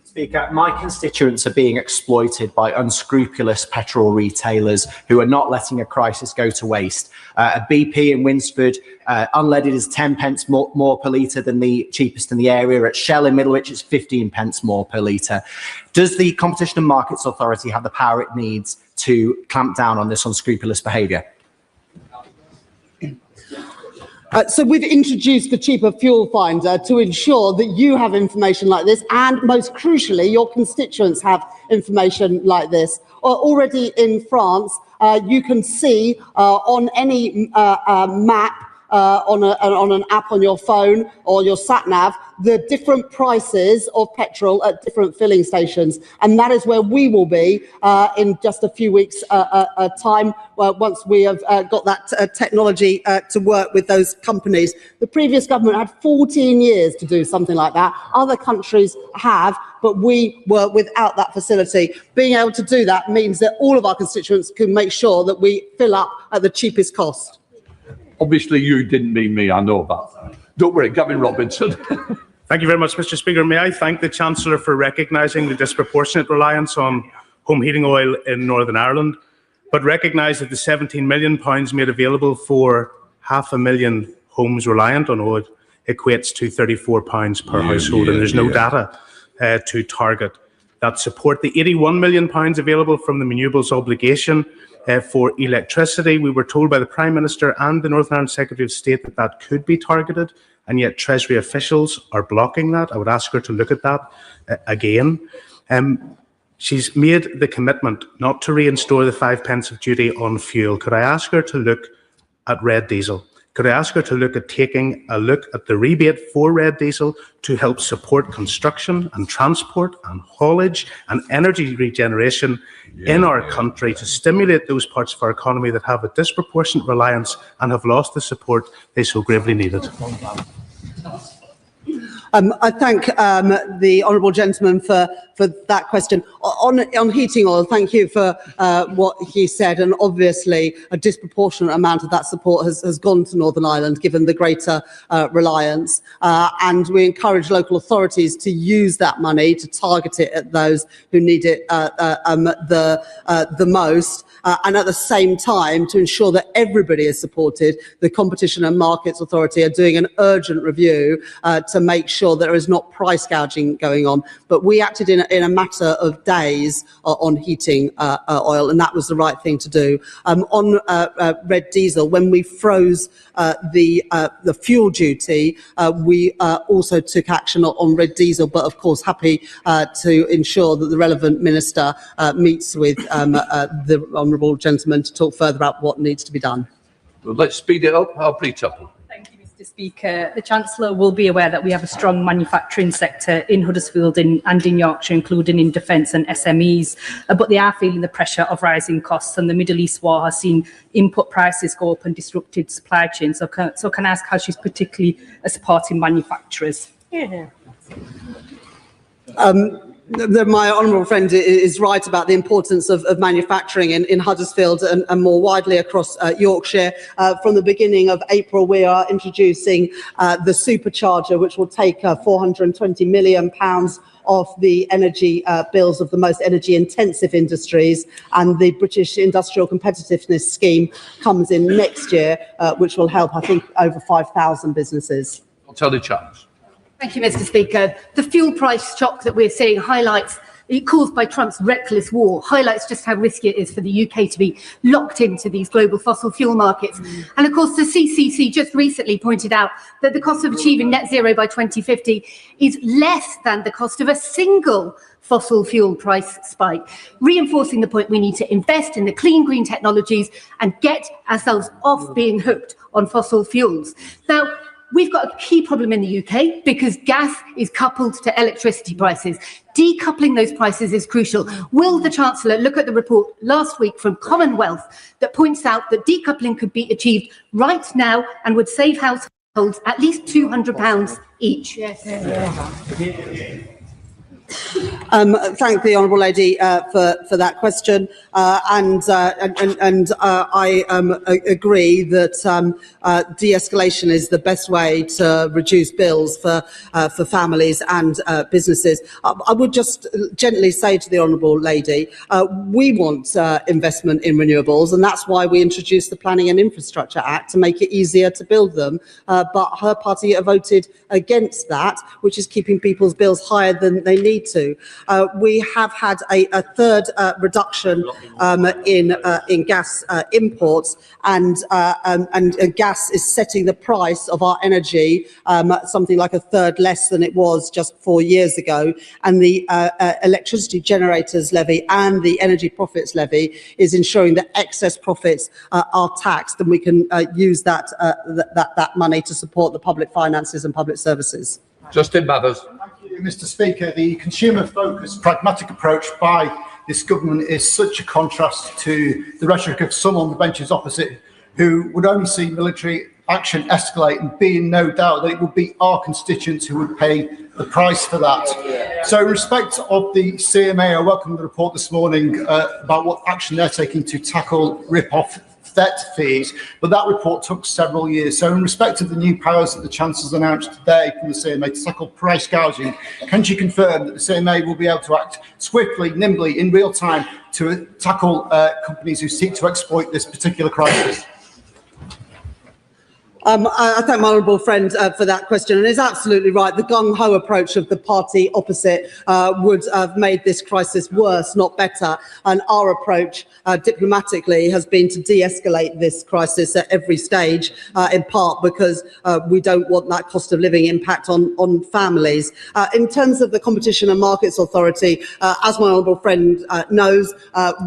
Speaker, my constituents are being exploited by unscrupulous petrol retailers who are not letting a crisis go to waste. A BP in Winsford, unleaded is 10 pence more per litre than the cheapest in the area. At Shell in Middlewich, it's 15 pence more per litre. Does the Competition and Markets Authority have the power it needs to clamp down on this unscrupulous behaviour? So we've introduced the cheaper fuel finder to ensure that you have information like this, and most crucially, your constituents have information like this. Already in France, you can see on any map, on an app on your phone or your sat-nav, the different prices of petrol at different filling stations. And that is where we will be in just a few weeks' time, once we have got that technology to work with those companies. The previous government had 14 years to do something like that. Other countries have, but we were without that facility. Being able to do that means that all of our constituents can make sure that we fill up at the cheapest cost. Obviously, you didn't mean me, I know that. Don't worry, Gavin Robinson. Thank you very much, Mr. Speaker. May I thank the Chancellor for recognising the disproportionate reliance on home heating oil in Northern Ireland, but recognise that the £17 million made available for 500,000 homes reliant on oil equates to £34 per household, and there's no data to target that support. The £81 million available from the renewables obligation for electricity. We were told by the Prime Minister and the Northern Ireland Secretary of State that that could be targeted, and yet Treasury officials are blocking that. I would ask her to look at that again. She's made the commitment not to reinstore the 5 pence of duty on fuel. Could I ask her to look at red diesel? Could I ask her to look at taking a look at the rebate for red diesel to help support construction and transport and haulage and energy regeneration in our country to stimulate those parts of our economy that have a disproportionate reliance and have lost the support they so gravely needed? I thank the honourable gentleman for that question. On heating oil, thank you for what he said, and obviously a disproportionate amount of that support has gone to Northern Ireland given the greater reliance, and we encourage local authorities to use that money to target it at those who need it the most. And at the same time, to ensure that everybody is supported, the Competition and Markets Authority are doing an urgent review to make sure there is not price gouging going on. But we acted in a matter of days on heating oil, and that was the right thing to do. On red diesel, when we froze the fuel duty, we also took action on red diesel, but of course happy to ensure that the relevant minister meets with the honourable gentleman to talk further about what needs to be done. Well, let's speed it up. Harpreet Tuppel. Thank you, Mr. Speaker. The Chancellor will be aware that we have a strong manufacturing sector in Huddersfield and in Yorkshire, including in defence and SMEs, but they are feeling the pressure of rising costs, and the Middle East war has seen input prices go up and disrupted supply chains. So can I ask how she's particularly supporting manufacturers? Yeah. My honourable friend is right about the importance of manufacturing in Huddersfield and more widely across Yorkshire. From the beginning of April, we are introducing the supercharger, which will take £420 million off the energy bills of the most energy-intensive industries, and the British Industrial Competitiveness Scheme comes in next year, which will help, I think, over 5,000 businesses. I'll tell the chance. Thank you, Mr. Speaker. The fuel price shock that we're seeing caused by Trump's reckless war, highlights just how risky it is for the UK to be locked into these global fossil fuel markets. And of course, the CCC just recently pointed out that the cost of achieving net zero by 2050 is less than the cost of a single fossil fuel price spike, reinforcing the point we need to invest in the clean green technologies and get ourselves off being hooked on fossil fuels. Now, we've got a key problem in the UK because gas is coupled to electricity prices. Decoupling those prices is crucial. Will the Chancellor look at the report last week from Commonwealth that points out that decoupling could be achieved right now and would save households at least £200 each? Yes. Thank the honourable lady for that question, and I agree that de-escalation is the best way to reduce bills for families and businesses. I would just gently say to the honourable lady, we want investment in renewables, and that's why we introduced the Planning and Infrastructure Act to make it easier to build them. But her party voted against that, which is keeping people's bills higher than they need to. We have had a third reduction in gas imports, and gas is setting the price of our energy something like a third less than it was just 4 years ago. And the electricity generators levy and the energy profits levy is ensuring that excess profits are taxed, and we can use that money to support the public finances and public services. Justin Mathers. Mr. Speaker, the consumer-focused, pragmatic approach by this government is such a contrast to the rhetoric of some on the benches opposite who would only see military action escalate and be in no doubt that it would be our constituents who would pay the price for that. So in respect of the CMA, I welcome the report this morning about what action they're taking to tackle rip-off debt fees, but that report took several years. So in respect of the new powers that the Chancellor's announced today from the CMA to tackle price gouging, can she confirm that the CMA will be able to act swiftly, nimbly, in real time to tackle companies who seek to exploit this particular crisis? I thank my honourable friend for that question, and it's absolutely right. The gung-ho approach of the party opposite would have made this crisis worse, not better. And our approach diplomatically has been to de-escalate this crisis at every stage, in part because we don't want that cost of living impact on families. In terms of the Competition and Markets Authority, as my honourable friend knows,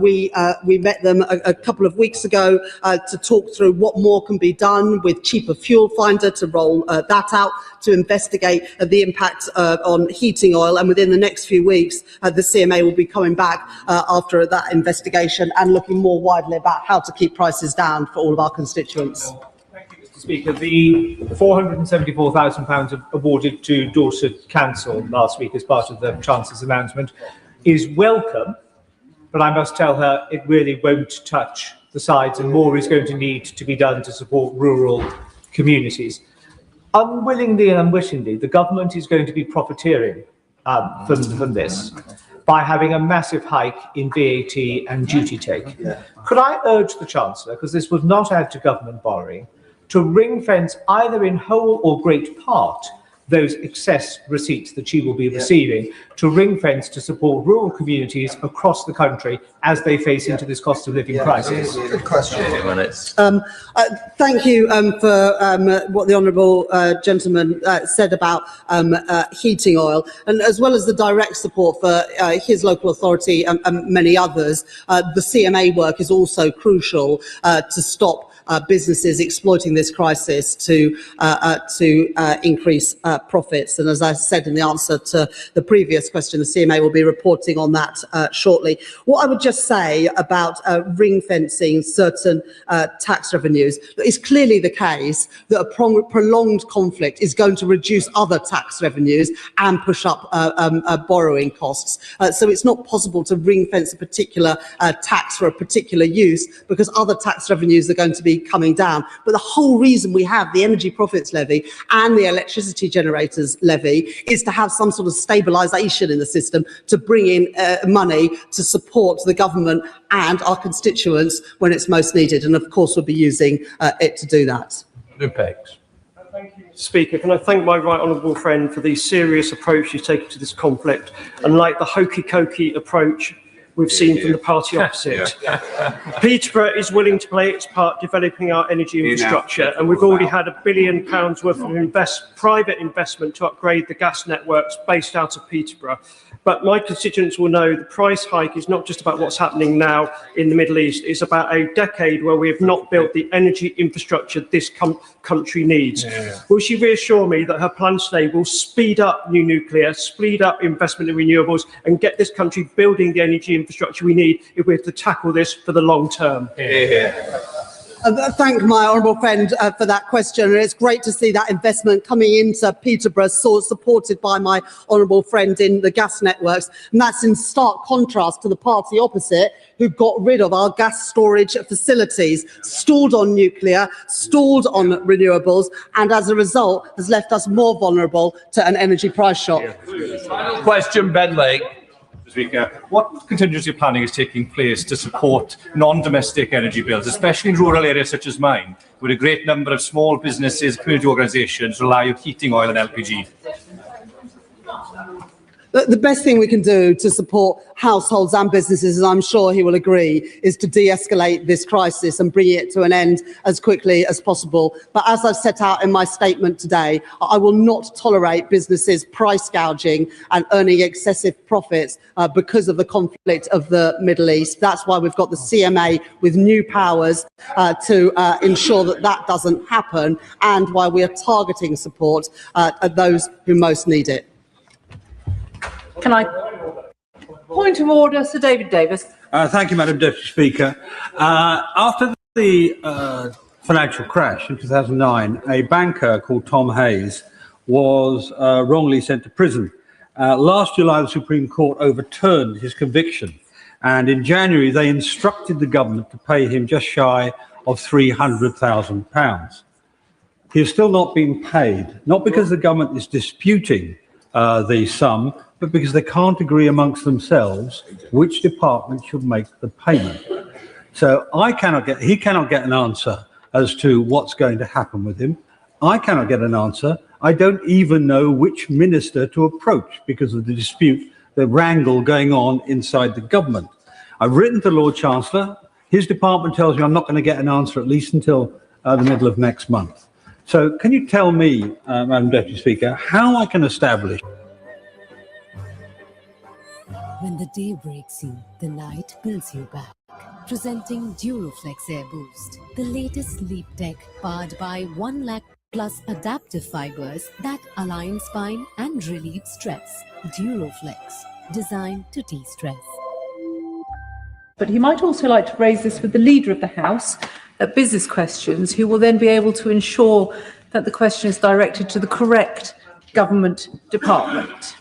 we met them a couple of weeks ago to talk through what more can be done with cheaper fuel finder to roll that out, to investigate the impact on heating oil, and within the next few weeks the CMA will be coming back after that investigation and looking more widely about how to keep prices down for all of our constituents. Mr. Speaker, the £474,000 awarded to Dorset Council last week as part of the Chancellor's announcement is welcome, but I must tell her it really won't touch the sides, and more is going to need to be done to support rural communities. Unwillingly and unwittingly, the government is going to be profiteering from this by having a massive hike in VAT and duty take. Could I urge the Chancellor, because this was not add to government borrowing, to ring-fence either in whole or great part those excess receipts that she will be receiving, to ring-fence to support rural communities across the country as they face into this cost of living crisis? Good question. Thank you for what the honourable gentleman said about heating oil, and as well as the direct support for his local authority and many others, the CMA work is also crucial to stop businesses exploiting this crisis to increase profits. And as I said in the answer to the previous question, the CMA will be reporting on that shortly. What I would just say about ring-fencing certain tax revenues, it's clearly the case that a prolonged conflict is going to reduce other tax revenues and push up borrowing costs. So it's not possible to ring-fence a particular tax for a particular use, because other tax revenues are going to be coming down. But the whole reason we have the energy profits levy and the electricity generators levy is to have some sort of stabilisation in the system to bring in money to support the government and our constituents when it's most needed. And of course we'll be using it to do that. Speaker, can I thank my right honourable friend for the serious approach she's taken to this conflict, unlike the hokey-cokey approach we've seen from the party opposite. Peterborough is willing to play its part developing our energy infrastructure, and we've already had £1 billion worth of private investment to upgrade the gas networks based out of Peterborough. But my constituents will know the price hike is not just about what's happening now in the Middle East. It's about a decade where we have not built the energy infrastructure this country needs. Will she reassure me that her plans today will speed up new nuclear, speed up investment in renewables, and get this country building the energy infrastructure we need if we have to tackle this for the long term? Thank my honourable friend for that question, and it's great to see that investment coming into Peterborough, supported by my honourable friend in the gas networks, and that's in stark contrast to the party opposite, who got rid of our gas storage facilities, stalled on nuclear, stalled on renewables, and as a result has left us more vulnerable to an energy price shock. Final question, Ben Lake. Speaker, what contingency planning is taking place to support non-domestic energy bills, especially in rural areas such as mine, where a great number of small businesses, community organisations rely on heating oil and LPG? The best thing we can do to support households and businesses, and I'm sure he will agree, is to de-escalate this crisis and bring it to an end as quickly as possible. But as I've set out in my statement today, I will not tolerate businesses price gouging and earning excessive profits because of the conflict of the Middle East. That's why we've got the CMA with new powers to ensure that that doesn't happen, and why we are targeting support at those who most need it. Can I? Point of order, Sir David Davis. Thank you, Madam Deputy Speaker. After the financial crash in 2009, a banker called Tom Hayes was wrongly sent to prison. Last July, the Supreme Court overturned his conviction, and in January, they instructed the government to pay him just shy of £300,000. He has still not been paid, not because the government is disputing the sum, but because they can't agree amongst themselves which department should make the payment. So he cannot get an answer as to what's going to happen with him. I cannot get an answer. I don't even know which minister to approach because of the dispute, the wrangle going on inside the government. I've written to Lord Chancellor. His department tells me I'm not going to get an answer at least until the middle of next month. So can you tell me, Madam Deputy Speaker, how I can establish... When the day breaks you, the night builds you back. Presenting Duroflex Air Boost, the latest sleep tech powered by 1 lakh plus adaptive fibers that align spine and relieve stress. Duroflex, designed to de-stress. But he might also like to raise this with the Leader of the House at business questions, who will then be able to ensure that the question is directed to the correct government department.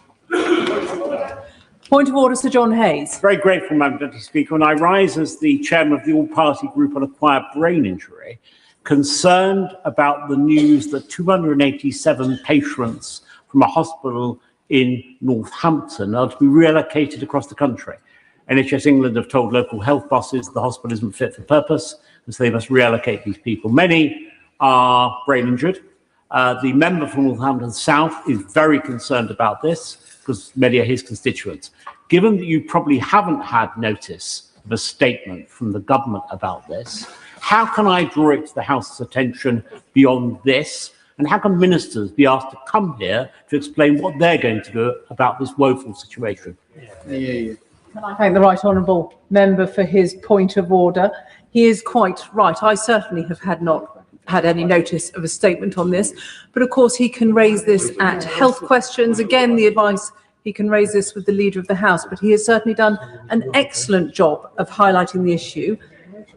Point of order, Sir John Hayes. Very grateful, Madam Deputy Speaker. When I rise as the chairman of the all-party group on acquired brain injury, concerned about the news that 287 patients from a hospital in Northampton are to be reallocated across the country. NHS England have told local health bosses the hospital isn't fit for purpose, and so they must reallocate these people. Many are brain injured. The member from Northampton South is very concerned about this because many are his constituents. Given that you probably haven't had notice of a statement from the government about this, how can I draw it to the House's attention beyond this? And how can ministers be asked to come here to explain what they're going to do about this woeful situation? Can I thank the right honourable member for his point of order? He is quite right. I certainly have not had any notice of a statement on this, but of course he can raise this at health questions. Again, the advice, he can raise this with the Leader of the House, but he has certainly done an excellent job of highlighting the issue.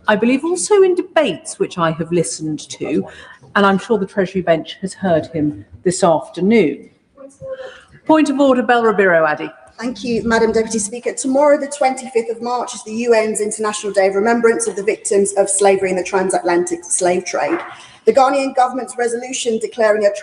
I believe also in debates which I have listened to, and I'm sure the Treasury bench has heard him this afternoon. Point of order, Bel Ribeiro Addy. Thank you, Madam Deputy Speaker. Tomorrow, the 25th of March, is the UN's International Day of Remembrance of the victims of slavery in the transatlantic slave trade. The Ghanaian government's resolution declaring the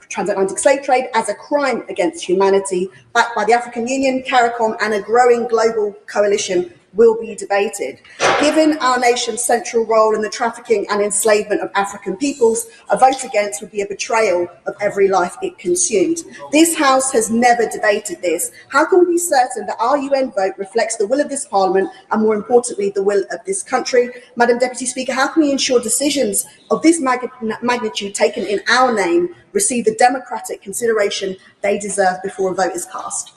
transatlantic slave trade as a crime against humanity, backed by the African Union, CARICOM, and a growing global coalition, will be debated. Given our nation's central role in the trafficking and enslavement of African peoples, a vote against would be a betrayal of every life it consumed. This House has never debated this. How can we be certain that our UN vote reflects the will of this Parliament and, more importantly, the will of this country? Madam Deputy Speaker, how can we ensure decisions of this magnitude taken in our name receive the democratic consideration they deserve before a vote is cast?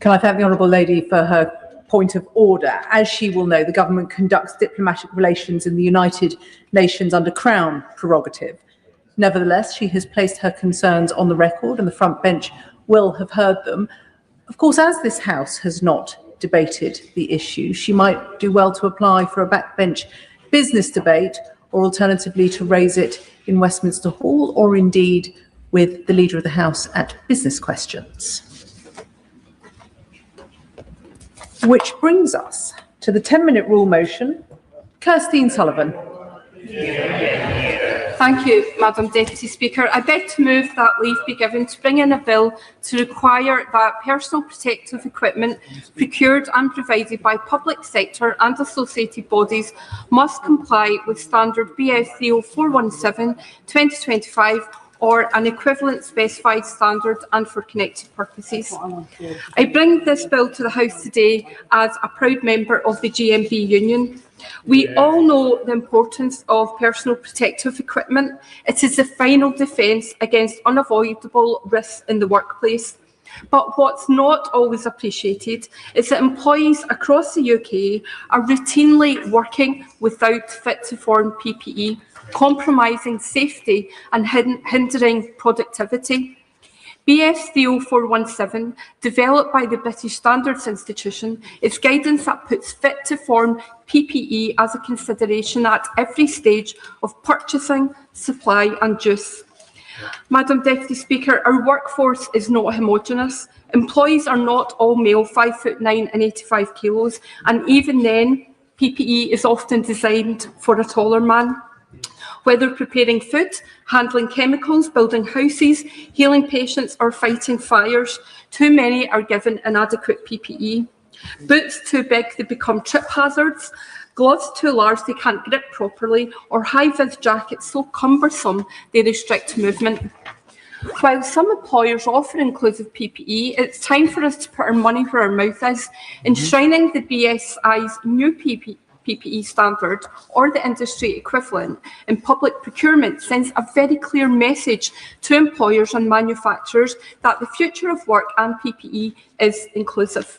Can I thank the honourable lady for her point of order? As she will know, the government conducts diplomatic relations in the United Nations under Crown prerogative. Nevertheless, she has placed her concerns on the record and the front bench will have heard them. Of course, as this House has not debated the issue, she might do well to apply for a backbench business debate, or alternatively to raise it in Westminster Hall, or indeed with the Leader of the House at business questions. Which brings us to the 10-minute rule motion. Kirstine Sullivan. Thank you, Madam Deputy Speaker. I beg to move that leave be given to bring in a bill to require that personal protective equipment procured and provided by public sector and associated bodies must comply with standard BS 417 2025 or an equivalent specified standard and for connected purposes. I bring this bill to the House today as a proud member of the GMB Union. We all know the importance of personal protective equipment. It is the final defence against unavoidable risks in the workplace. But what's not always appreciated is that employees across the UK are routinely working without fit-to-form PPE, compromising safety and hindering productivity. BS 417, developed by the British Standards Institution, is guidance that puts fit-to-form PPE as a consideration at every stage of purchasing, supply and use. Madam Deputy Speaker, our workforce is not homogeneous. Employees are not all male, 5'9" and 85 kilos, and even then, PPE is often designed for a taller man. Whether preparing food, handling chemicals, building houses, healing patients or fighting fires, too many are given inadequate PPE. Boots too big, they become trip hazards. Gloves too large they can't grip properly, or high-vis jackets so cumbersome they restrict movement. While some employers offer inclusive PPE, it's time for us to put our money where our mouth is. Enshrining the BSI's new PPE standard or the industry equivalent in public procurement sends a very clear message to employers and manufacturers that the future of work and PPE is inclusive.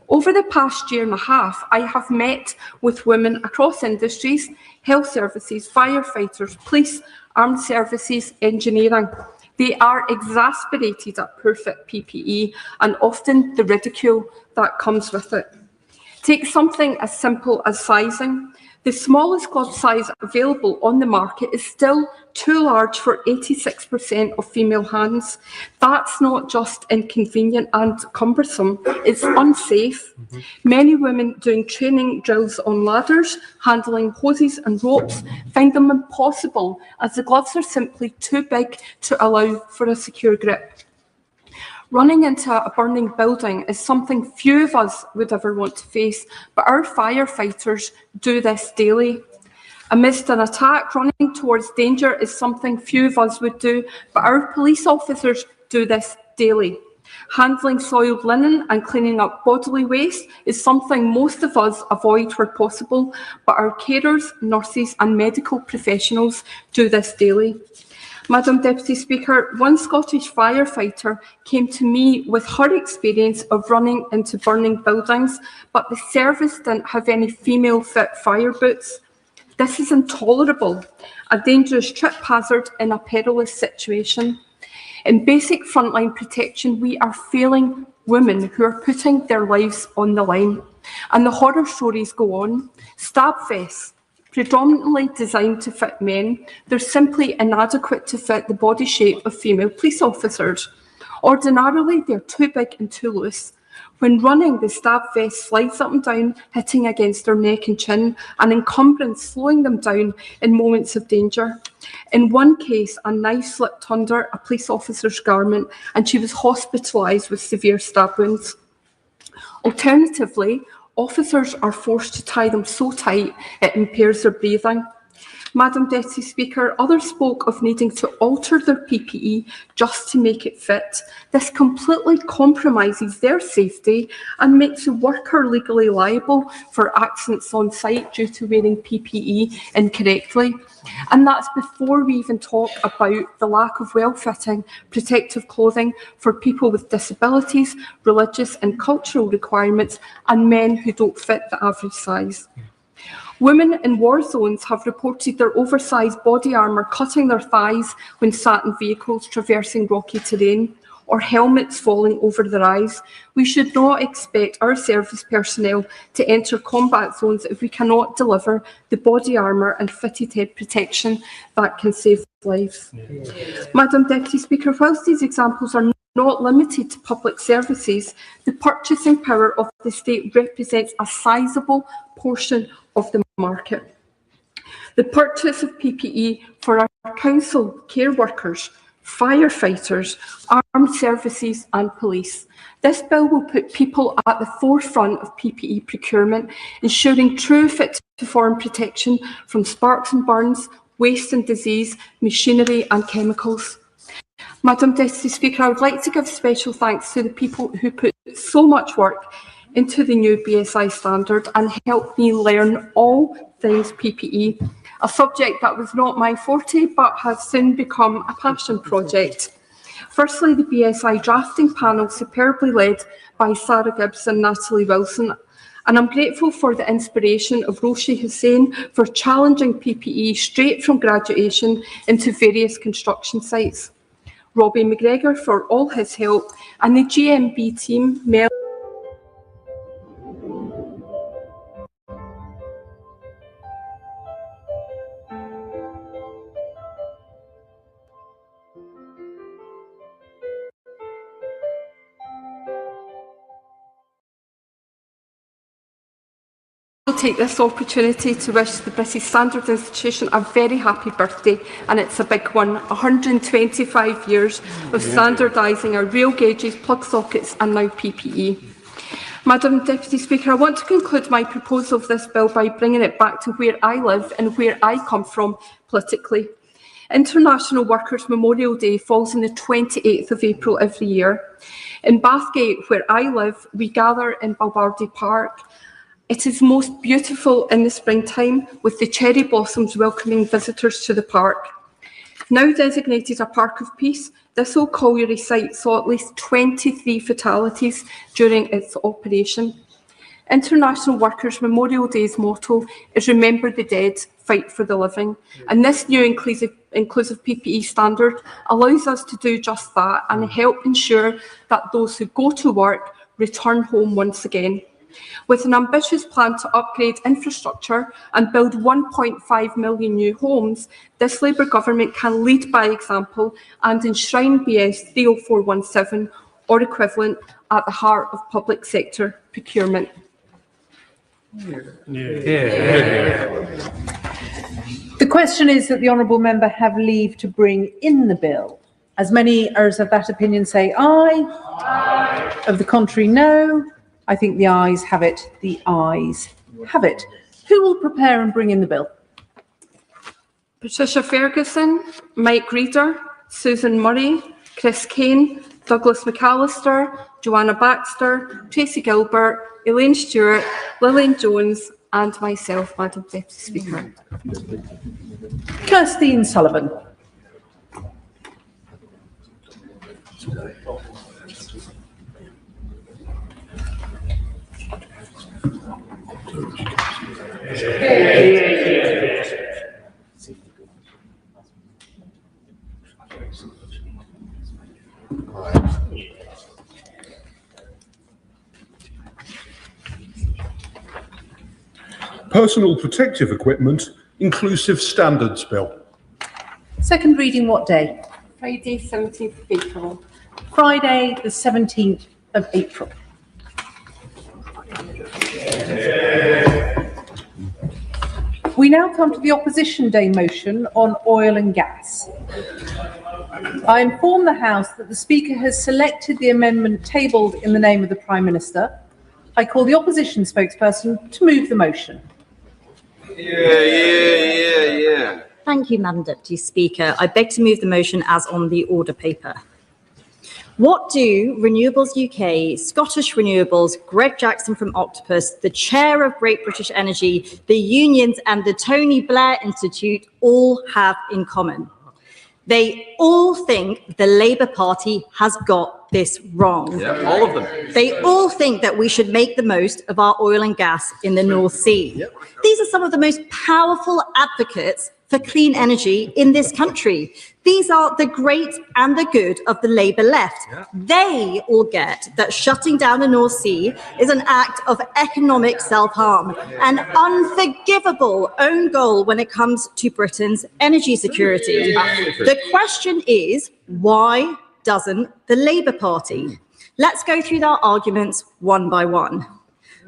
Over the past year and a half, I have met with women across industries, health services, firefighters, police, armed services, engineering. They are exasperated at poor fit PPE and often the ridicule that comes with it. Take something as simple as sizing. The smallest glove size available on the market is still too large for 86% of female hands. That's not just inconvenient and cumbersome, it's unsafe. Many women doing training drills on ladders, handling hoses and ropes, find them impossible as the gloves are simply too big to allow for a secure grip. Running into a burning building is something few of us would ever want to face, but our firefighters do this daily. Amidst an attack, running towards danger is something few of us would do, but our police officers do this daily. Handling soiled linen and cleaning up bodily waste is something most of us avoid where possible, but our carers, nurses and medical professionals do this daily. Madam Deputy Speaker, one Scottish firefighter came to me with her experience of running into burning buildings, but the service didn't have any female fit fire boots. This is intolerable, a dangerous trip hazard in a perilous situation. In basic frontline protection, we are failing women who are putting their lives on the line. And the horror stories go on. Stab vests, predominantly designed to fit men, they're simply inadequate to fit the body shape of female police officers. Ordinarily, they're too big and too loose. When running, the stab vest slides up and down, hitting against their neck and chin, an encumbrance slowing them down in moments of danger. In one case, a knife slipped under a police officer's garment and she was hospitalised with severe stab wounds. Alternatively, officers are forced to tie them so tight it impairs their breathing. Madam Deputy Speaker, others spoke of needing to alter their PPE just to make it fit. This completely compromises their safety and makes the worker legally liable for accidents on site due to wearing PPE incorrectly. And that's before we even talk about the lack of well-fitting protective clothing for people with disabilities, religious and cultural requirements, and men who don't fit the average size. Women in war zones have reported their oversized body armour cutting their thighs when sat in vehicles traversing rocky terrain, or helmets falling over their eyes. We should not expect our service personnel to enter combat zones if we cannot deliver the body armour and fitted head protection that can save lives. Madam Deputy Speaker, whilst these examples are not limited to public services, the purchasing power of the state represents a sizable portion of the market. The purchase of PPE for our council, care workers, firefighters, armed services and police. This bill will put people at the forefront of PPE procurement, ensuring true fit-to-form protection from sparks and burns, waste and disease, machinery and chemicals. Madam Deputy Speaker, I would like to give special thanks to the people who put so much work into the new BSI standard and helped me learn all things PPE, a subject that was not my forte but has soon become a passion project. Firstly, the BSI drafting panel, superbly led by Sarah Gibbs and Natalie Wilson, and I'm grateful for the inspiration of Roshi Hussain for challenging PPE straight from graduation into various construction sites. Robbie McGregor for all his help, and the GMB team, Mel. I will take this opportunity to wish the British Standards Institution a very happy birthday, and it's a big one, 125 years of standardising our rail gauges, plug sockets and now PPE. Madam Deputy Speaker, I want to conclude my proposal of this bill by bringing it back to where I live and where I come from politically. International Workers' Memorial Day falls on the 28th of April every year. In Bathgate, where I live, we gather in Balbardy Park. It is most beautiful in the springtime, with the cherry blossoms welcoming visitors to the park. Now designated a Park of Peace, this old colliery site saw at least 23 fatalities during its operation. International Workers' Memorial Day's motto is Remember the Dead, Fight for the Living. And this new inclusive PPE standard allows us to do just that and help ensure that those who go to work return home once again. With an ambitious plan to upgrade infrastructure and build 1.5 million new homes, this Labour government can lead by example and enshrine BS 30417 or equivalent at the heart of public sector procurement. The question is that the honourable member have leave to bring in the bill. As many as of that opinion say aye. Aye. Of the contrary, no. I think the ayes have it. The ayes have it. Who will prepare and bring in the bill? Patricia Ferguson, Mike Reader, Susan Murray, Chris Kane, Douglas McAllister, Joanna Baxter, Tracy Gilbert, Elaine Stewart, Lillian Jones and myself, Madam Deputy Speaker. Kirstine Sullivan. Personal Protective Equipment Inclusive Standards Bill. Second reading what day? Friday, 17th of April. Friday, the 17th of April. We now come to the Opposition Day motion on oil and gas. I inform the House that the Speaker has selected the amendment tabled in the name of the Prime Minister. I call the Opposition spokesperson to move the motion. Thank you, Madam Deputy Speaker. I beg to move the motion as on the order paper. What do Renewables UK, Scottish Renewables, Greg Jackson from Octopus, the Chair of Great British Energy, the unions and the Tony Blair Institute all have in common? They all think the Labour Party has got this wrong. Yeah, all of them. They all think that we should make the most of our oil and gas in the North Sea. Yep. These are some of the most powerful advocates for clean energy in this country. These are the great and the good of the Labour left. Yeah. They all get that shutting down the North Sea is an act of economic self-harm, an unforgivable own goal when it comes to Britain's energy security. The question is, why doesn't the Labour Party? Let's go through our arguments one by one.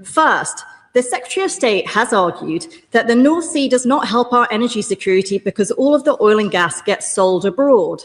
First, the Secretary of State has argued that the North Sea does not help our energy security because all of the oil and gas gets sold abroad.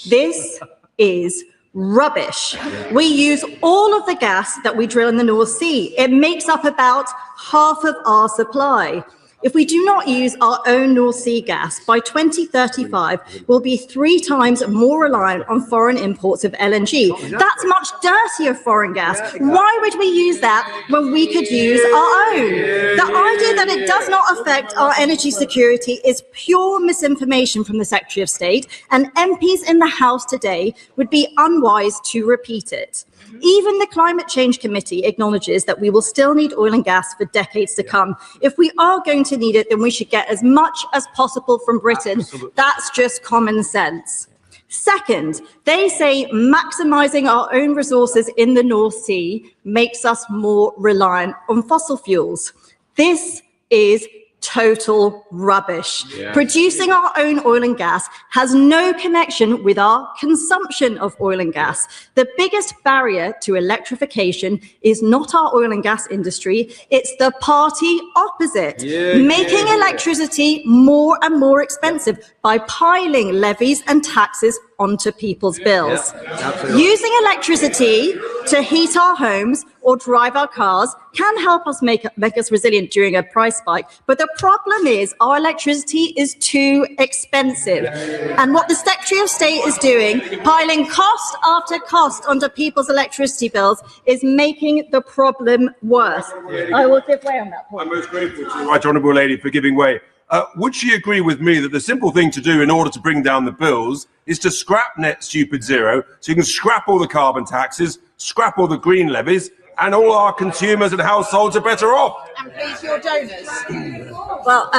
This is rubbish. We use all of the gas that we drill in the North Sea. It makes up about half of our supply. If we do not use our own North Sea gas, by 2035, we'll be 3 times more reliant on foreign imports of LNG. That's much dirtier foreign gas. Why would we use that when we could use our own? The idea that it does not affect our energy security is pure misinformation from the Secretary of State, and MPs in the House today would be unwise to repeat it. Even the Climate Change Committee acknowledges that we will still need oil and gas for decades to come. If we are going to need it, then we should get as much as possible from Britain. Absolutely. That's just common sense. Second, they say maximising our own resources in the North Sea makes us more reliant on fossil fuels. This is total rubbish. Yeah. Producing our own oil and gas has no connection with our consumption of oil and gas. The biggest barrier to electrification is not our oil and gas industry, it's the party opposite, making electricity more and more expensive by piling levies and taxes onto people's bills. Using electricity to heat our homes or drive our cars can help us make us resilient during a price spike. But the problem is our electricity is too expensive. And what the Secretary of State is doing, piling cost after cost onto people's electricity bills, is making the problem worse. I will give way on that point. I'm most grateful to the Right Honourable Lady for giving way. Would she agree with me that the simple thing to do in order to bring down the bills is to scrap net stupid zero, so you can scrap all the carbon taxes, scrap all the green levies, and all our consumers and households are better off? And please, your donors. Well,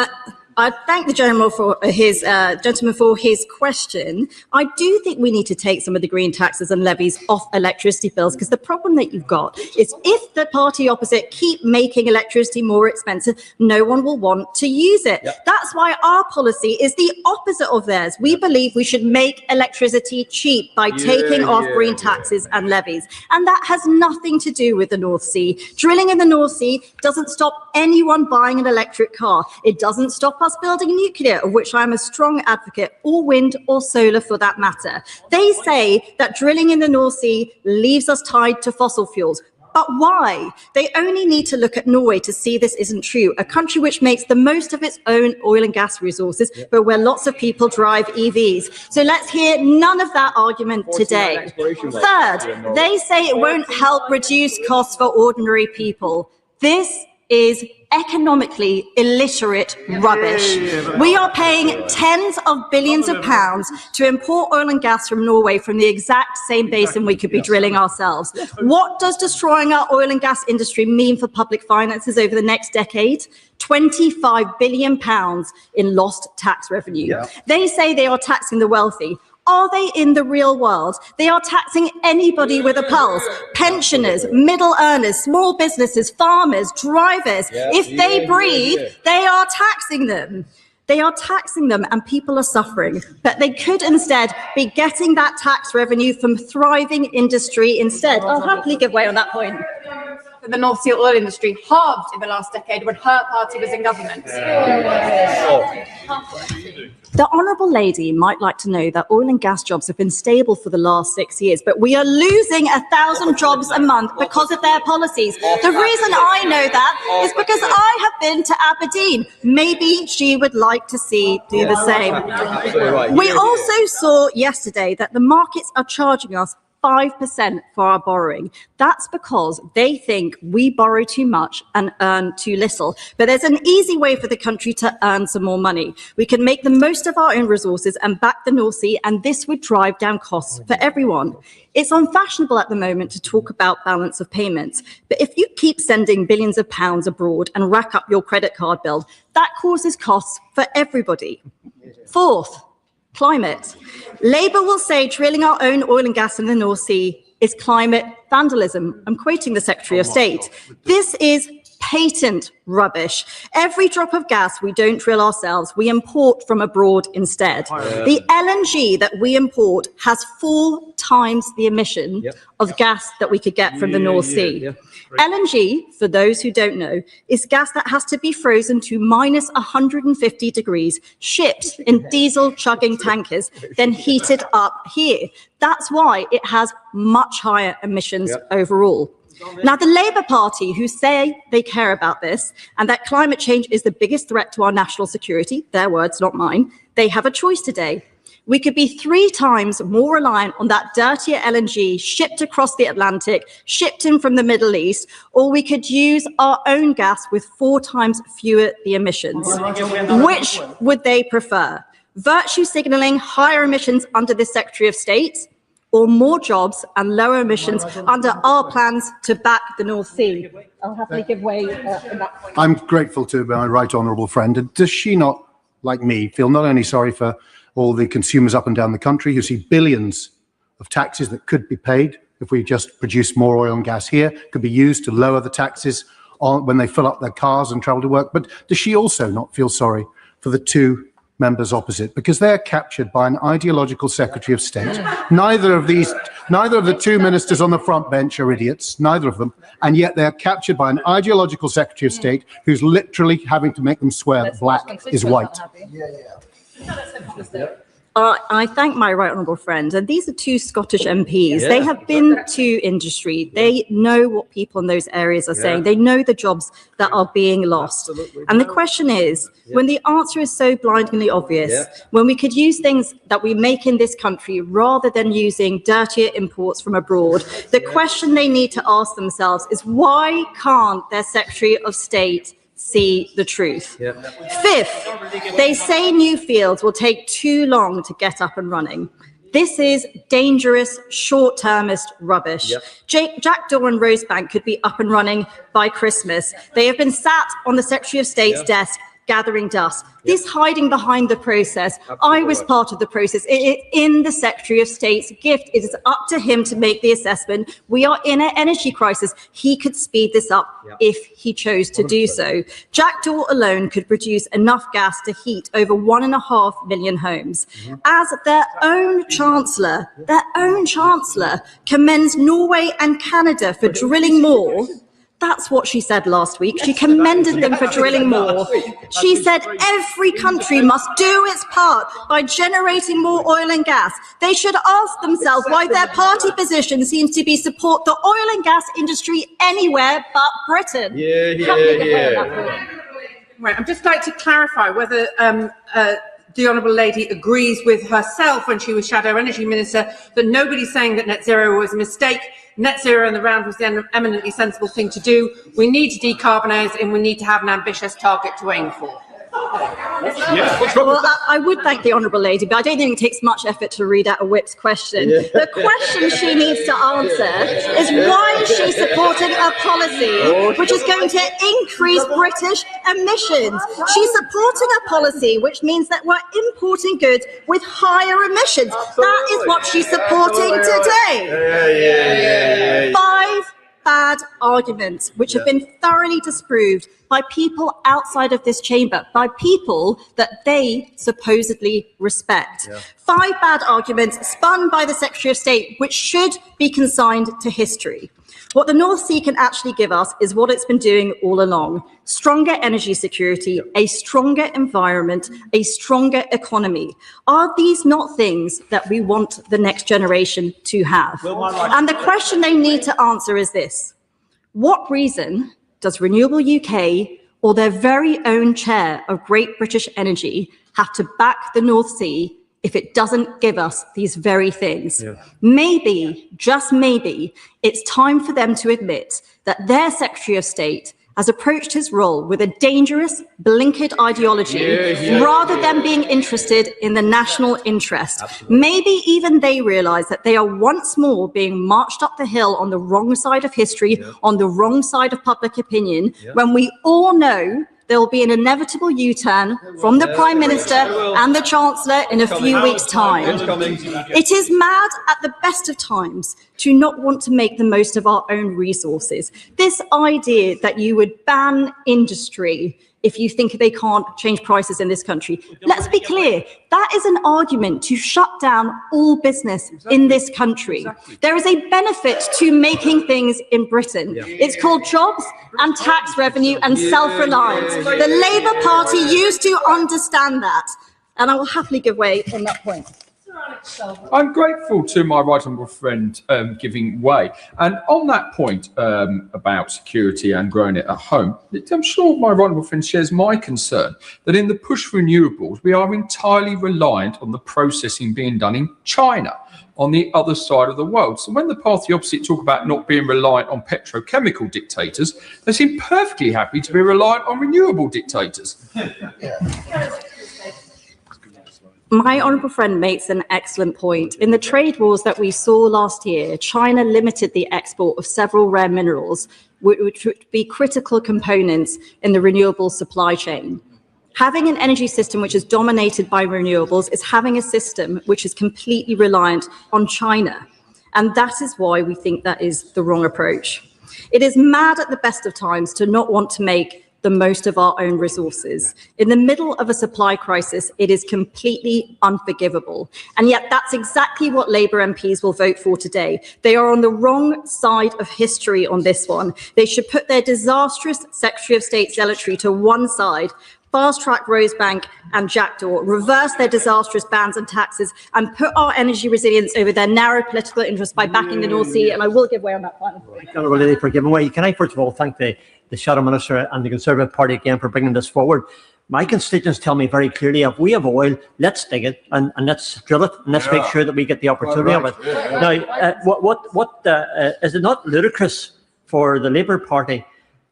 I thank the gentleman for his question. I do think we need to take some of the green taxes and levies off electricity bills, because the problem that you've got is if the party opposite keep making electricity more expensive, no one will want to use it. Yep. That's why our policy is the opposite of theirs. We believe we should make electricity cheap by taking off green taxes and levies. And that has nothing to do with the North Sea. Drilling in the North Sea doesn't stop anyone buying an electric car. It doesn't stop us building nuclear, of which I'm a strong advocate, or wind or solar for that matter. They say that drilling in the North Sea leaves us tied to fossil fuels. But why? They only need to look at Norway to see this isn't true, a country which makes the most of its own oil and gas resources, but where lots of people drive EVs. So let's hear none of that argument today. Third, they say it won't help reduce costs for ordinary people. This is economically illiterate rubbish. We are paying tens of billions of pounds to import oil and gas from Norway from the exact same basin we could be drilling ourselves. What does destroying our oil and gas industry mean for public finances over the next decade? £25 billion in lost tax revenue. They say they are taxing the wealthy. Are they in the real world? They are taxing anybody with a pulse. Pensioners, middle earners, small businesses, farmers, drivers. If they breathe, they are taxing them. They are taxing them and people are suffering. But they could instead be getting that tax revenue from thriving industry instead. I'll happily give way on that point. The North Sea oil industry halved in the last decade when her party was in government. The Honourable Lady might like to know that oil and gas jobs have been stable for the last 6 years, but we are losing 1,000 jobs a month because of their policies. The reason I know that is because I have been to Aberdeen. Maybe she would like to do the same. We also saw yesterday that the markets are charging us 5% for our borrowing. That's because they think we borrow too much and earn too little. But there's an easy way for the country to earn some more money. We can make the most of our own resources and back the North Sea, and this would drive down costs for everyone. It's unfashionable at the moment to talk about balance of payments, but if you keep sending billions of pounds abroad and rack up your credit card bill, that causes costs for everybody. Fourth, climate. Labour will say drilling our own oil and gas in the North Sea is climate vandalism. I'm quoting the Secretary of State. This is patent rubbish. Every drop of gas we don't drill ourselves, we import from abroad instead. The LNG that we import has 4 times the emission of gas that we could get from the North Sea. LNG, for those who don't know, is gas that has to be frozen to minus 150 degrees, shipped in diesel chugging tankers, then heated up here. That's why it has much higher emissions overall. Now, the Labour Party, who say they care about this and that climate change is the biggest threat to our national security, their words, not mine, they have a choice today. We could be 3 times more reliant on that dirtier LNG shipped across the Atlantic, shipped in from the Middle East, or we could use our own gas with 4 times fewer the emissions. Which would they prefer? Virtue signalling higher emissions under the Secretary of State, or more jobs and lower emissions under our plans to back the North Sea? I'll happily give way on that point. I'm grateful to my right honourable friend. And does she not, like me, feel not only sorry for all the consumers up and down the country who see billions of taxes that could be paid if we just produce more oil and gas here, could be used to lower the taxes when they fill up their cars and travel to work, but does she also not feel sorry for the 2 members opposite, because they're captured by an ideological Secretary of State? Neither of the 2 ministers on the front bench are idiots, neither of them, and yet they're captured by an ideological Secretary of State who's literally having to make them swear that black is white. I thank my right honourable friend, and these are two Scottish MPs. They have been to industry. They know what people in those areas are saying. They know the jobs that are being lost. And the question is, when the answer is so blindingly obvious, when we could use things that we make in this country rather than using dirtier imports from abroad, the question they need to ask themselves is, why can't their Secretary of State see the truth? Fifth, they say new fields will take too long to get up and running. This is dangerous, short-termist rubbish. Jack Daw and Rosebank could be up and running by Christmas. They have been sat on the Secretary of State's desk gathering dust. This hiding behind the process. I was part of the process. It is in the Secretary of State's gift. It is up to him to make the assessment. We are in an energy crisis. He could speed this up if he chose to do so. Jack Daw alone could produce enough gas to heat over 1.5 million homes. As their own Chancellor commends Norway and Canada for drilling more. That's what she said last week. She commended them for drilling more. She said every country must do its part by generating more oil and gas. They should ask themselves why their party position seems to be support the oil and gas industry anywhere but Britain. Right, I'd just like to clarify whether the Honourable Lady agrees with herself when she was Shadow Energy Minister that nobody's saying that net zero was a mistake. Net zero in the round was the eminently sensible thing to do. We need to decarbonise and we need to have an ambitious target to aim for. Well, I would thank the Honourable Lady, but I don't think it takes much effort to read out a whip's question. The question she needs to answer is, why is she supporting a policy which is going to increase British emissions? She's supporting a policy which means that we're importing goods with higher emissions. That is what she's supporting today. 5 bad arguments which have been thoroughly disproved by people outside of this chamber, by people that they supposedly respect. 5 bad arguments spun by the Secretary of State, which should be consigned to history. What the North Sea can actually give us is what it's been doing all along: stronger energy security, a stronger environment, a stronger economy. Are these not things that we want the next generation to have? And the question they need to answer is this: what reason does Renewable UK or their very own chair of Great British Energy have to back the North Sea if it doesn't give us these very things? Maybe, just maybe, it's time for them to admit that their Secretary of State has approached his role with a dangerous, blinkered ideology rather than being interested in the national interest. Maybe even they realise that they are once more being marched up the hill on the wrong side of history, on the wrong side of public opinion, when we all know there will be an inevitable U-turn from the Prime Minister and the Chancellor in a few weeks' time. It is mad at the best of times to not want to make the most of our own resources. This idea that you would ban industry if you think they can't change prices in this country. Let's be clear, that is an argument to shut down all business in this country. There is a benefit to making things in Britain. It's called jobs and tax revenue and self-reliance. The Labour Party used to understand that, and I will happily give way on that point. I'm grateful to my right honourable friend giving way. And on that point about security and growing it at home, I'm sure my right honourable friend shares my concern that in the push for renewables, we are entirely reliant on the processing being done in China, on the other side of the world. So when the party opposite talk about not being reliant on petrochemical dictators, they seem perfectly happy to be reliant on renewable dictators. My honourable friend makes an excellent point. In the trade wars that we saw last year, China limited the export of several rare minerals, which would be critical components in the renewable supply chain. Having an energy system which is dominated by renewables is having a system which is completely reliant on China. And that is why we think that is the wrong approach. It is mad at the best of times to not want to make the most of our own resources. In the middle of a supply crisis, it is completely unforgivable. And yet that's exactly what Labour MPs will vote for today. They are on the wrong side of history on this one. They should put their disastrous Secretary of State zealotry to one side. fast-track Rosebank and Jackdaw, reverse their disastrous bans and taxes, and put our energy resilience over their narrow political interests by backing the North Sea. And I will give way on that final point. Honourable Lady, for giving way. Can I first of all thank the Shadow Minister and the Conservative Party again for bringing this forward. My constituents tell me very clearly, if we have oil, let's dig it and let's drill it and let's make sure that we get the opportunity of it. Now, is it not ludicrous for the Labour Party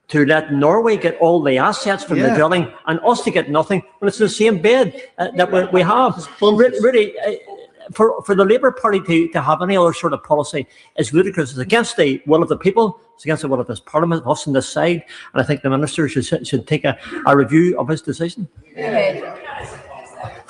to let Norway get all the assets from the drilling and us to get nothing when it's the same bed that we have? Really, for the Labour Party to have any other sort of policy is ludicrous. It's against the will of the people. It's against the will of this Parliament, us on this side. And I think the Minister should take a review of his decision.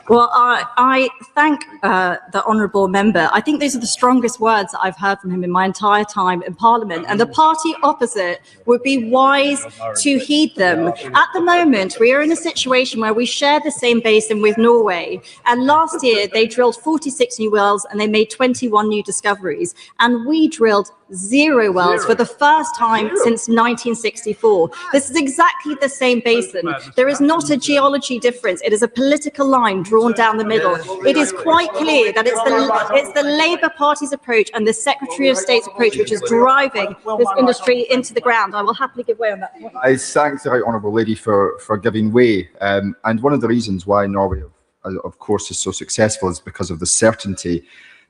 Well, I thank the honourable member. I think those are the strongest words that I've heard from him in my entire time in Parliament, and the party opposite would be wise to heed them. At the moment, we are in a situation where we share the same basin with Norway, and last year they drilled 46 new wells and they made 21 new discoveries, and we drilled 0 wells for the first time since 1964. This is exactly the same basin. There is not a geology difference. It is a political line drawn down the middle. It is quite clear that it's the Labour Party's approach and the Secretary of State's approach which is driving this industry into the ground. I will happily give way on that point. I thank the Right Honourable Lady for giving way. And one of the reasons why Norway, of course, is so successful is because of the certainty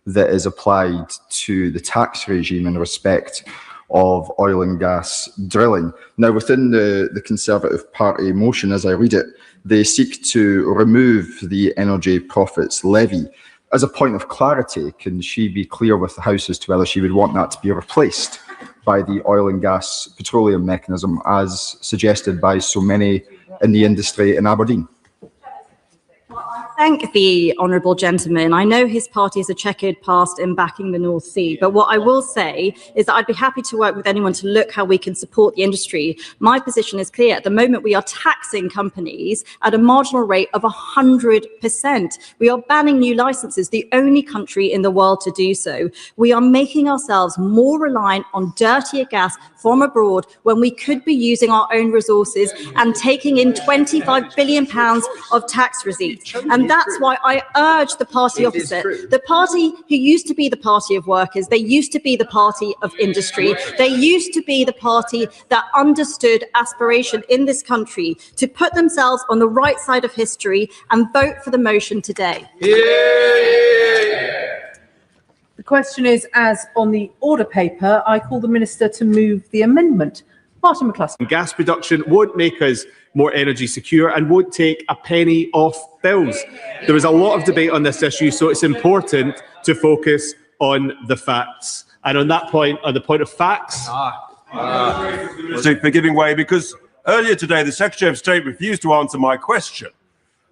that is applied to the tax regime in respect of oil and gas drilling. Now, within the Conservative Party motion, as I read it, they seek to remove the energy profits levy. As a point of clarity, can she be clear with the House as to whether she would want that to be replaced by the oil and gas petroleum mechanism as suggested by so many in the industry in Aberdeen? Thank the honourable gentleman. I know his party has a checkered past in backing the North Sea, but what I will say is that I'd be happy to work with anyone to look how we can support the industry. My position is clear. At the moment, we are taxing companies at a marginal rate of 100%. We are banning new licenses, the only country in the world to do so. We are making ourselves more reliant on dirtier gas from abroad when we could be using our own resources and taking in £25 billion of tax receipts. And that's why I urge the party opposite, the party who used to be the party of workers, they used to be the party of industry, they used to be the party that understood aspiration in this country, to put themselves on the right side of history and vote for the motion today. The question is, as on the order paper, I call the Minister to move the amendment. Martin McCluskey. Gas production won't make us more energy secure and won't take a penny off bills. There is a lot of debate on this issue, so it's important to focus on the facts. And on that point, on the point of facts... For giving way, because earlier today the Secretary of State refused to answer my question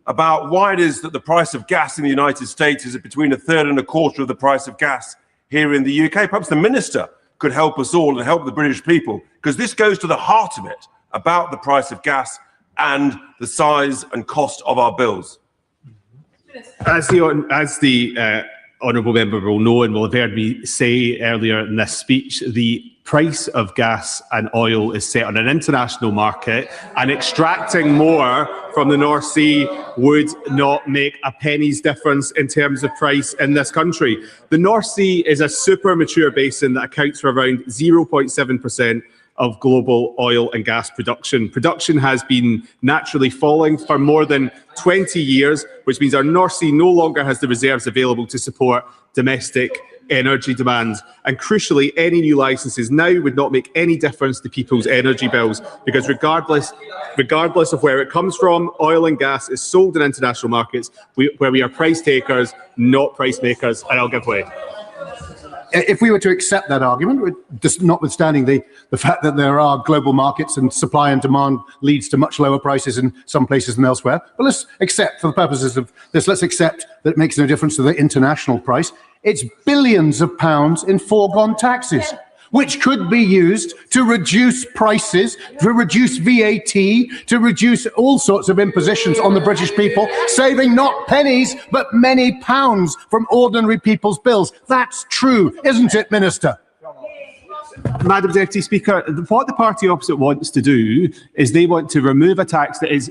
about why it is that the price of gas in the United States is between a third and a quarter of the price of gas here in the UK. Perhaps the Minister could help us all and help the British people, because this goes to the heart of it, about the price of gas and the size and cost of our bills. As the honourable member will know and will have heard me say earlier in this speech, the price of gas and oil is set on an international market, and extracting more from the North Sea would not make a penny's difference in terms of price in this country. The North Sea is a super mature basin that accounts for around 0.7% of global oil and gas production. Production has been naturally falling for more than 20 years, which means our North Sea no longer has the reserves available to support domestic energy demand. And crucially, any new licenses now would not make any difference to people's energy bills, because regardless of where it comes from, oil and gas is sold in international markets where we are price takers, not price makers. And I'll give way. If we were to accept that argument, just notwithstanding the fact that there are global markets and supply and demand leads to much lower prices in some places than elsewhere, but let's accept, for the purposes of this, let's accept that it makes no difference to the international price. It's billions of pounds in foregone taxes, which could be used to reduce prices, to reduce VAT, to reduce all sorts of impositions on the British people, saving not pennies, but many pounds from ordinary people's bills. That's true, isn't it, Minister? Madam Deputy Speaker, what the party opposite wants to do is they want to remove a tax that is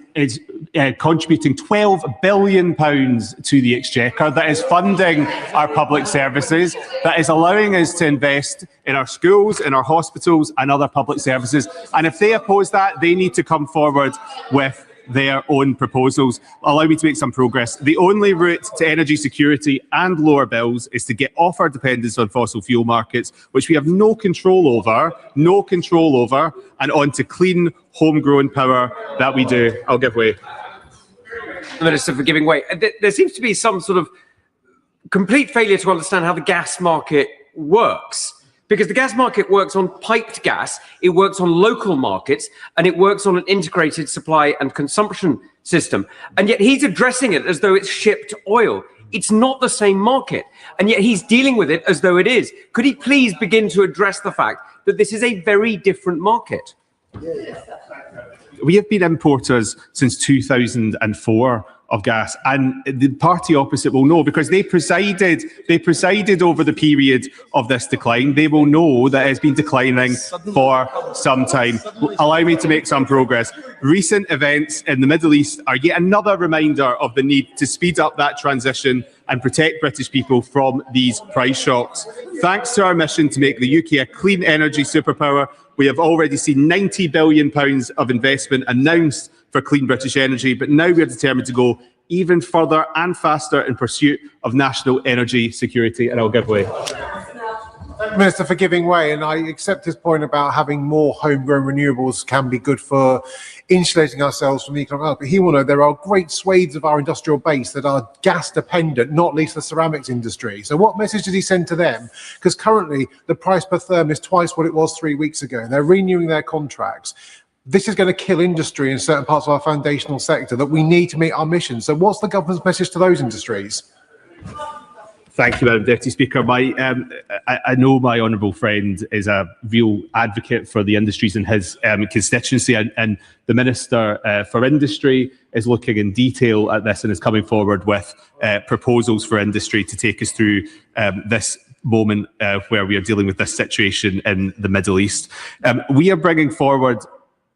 contributing £12 billion to the Exchequer, that is funding our public services, that is allowing us to invest in our schools, in our hospitals and other public services. And if they oppose that, they need to come forward with their own proposals. Allow me to make some progress. The only route to energy security and lower bills is to get off our dependence on fossil fuel markets, which we have no control over, and onto clean, homegrown power that we do. I'll give way. The Minister for giving way. There seems to be some sort of complete failure to understand how the gas market works. Because the gas market works on piped gas, it works on local markets, and it works on an integrated supply and consumption system. And yet he's addressing it as though it's shipped oil. It's not the same market, and yet he's dealing with it as though it is. Could he please begin to address the fact that this is a very different market? We have been importers since 2004 of gas, and the party opposite will know, because they presided over the period of this decline. They will know that it's been declining for some time. Allow me to make some progress. Recent events in the Middle East are yet another reminder of the need to speed up that transition and protect British people from these price shocks. Thanks to our mission to make the UK a clean energy superpower, we have already seen £90 billion of investment announced for clean British energy, but now we are determined to go even further and faster in pursuit of national energy security. And I'll give way. Thank you, Minister, for giving way. And I accept his point about having more homegrown renewables can be good for insulating ourselves from the economic output. He will know there are great swathes of our industrial base that are gas dependent, not least the ceramics industry. So what message did he send to them? Because currently the price per therm is twice what it was 3 weeks ago. They're renewing their contracts. This is going to kill industry in certain parts of our foundational sector that we need to meet our mission. So what's the government's message to those industries? Thank you, Madam Deputy Speaker. I know my honourable friend is a real advocate for the industries in his constituency, and the Minister for Industry is looking in detail at this and is coming forward with proposals for industry to take us through this moment where we are dealing with this situation in the Middle East. We are bringing forward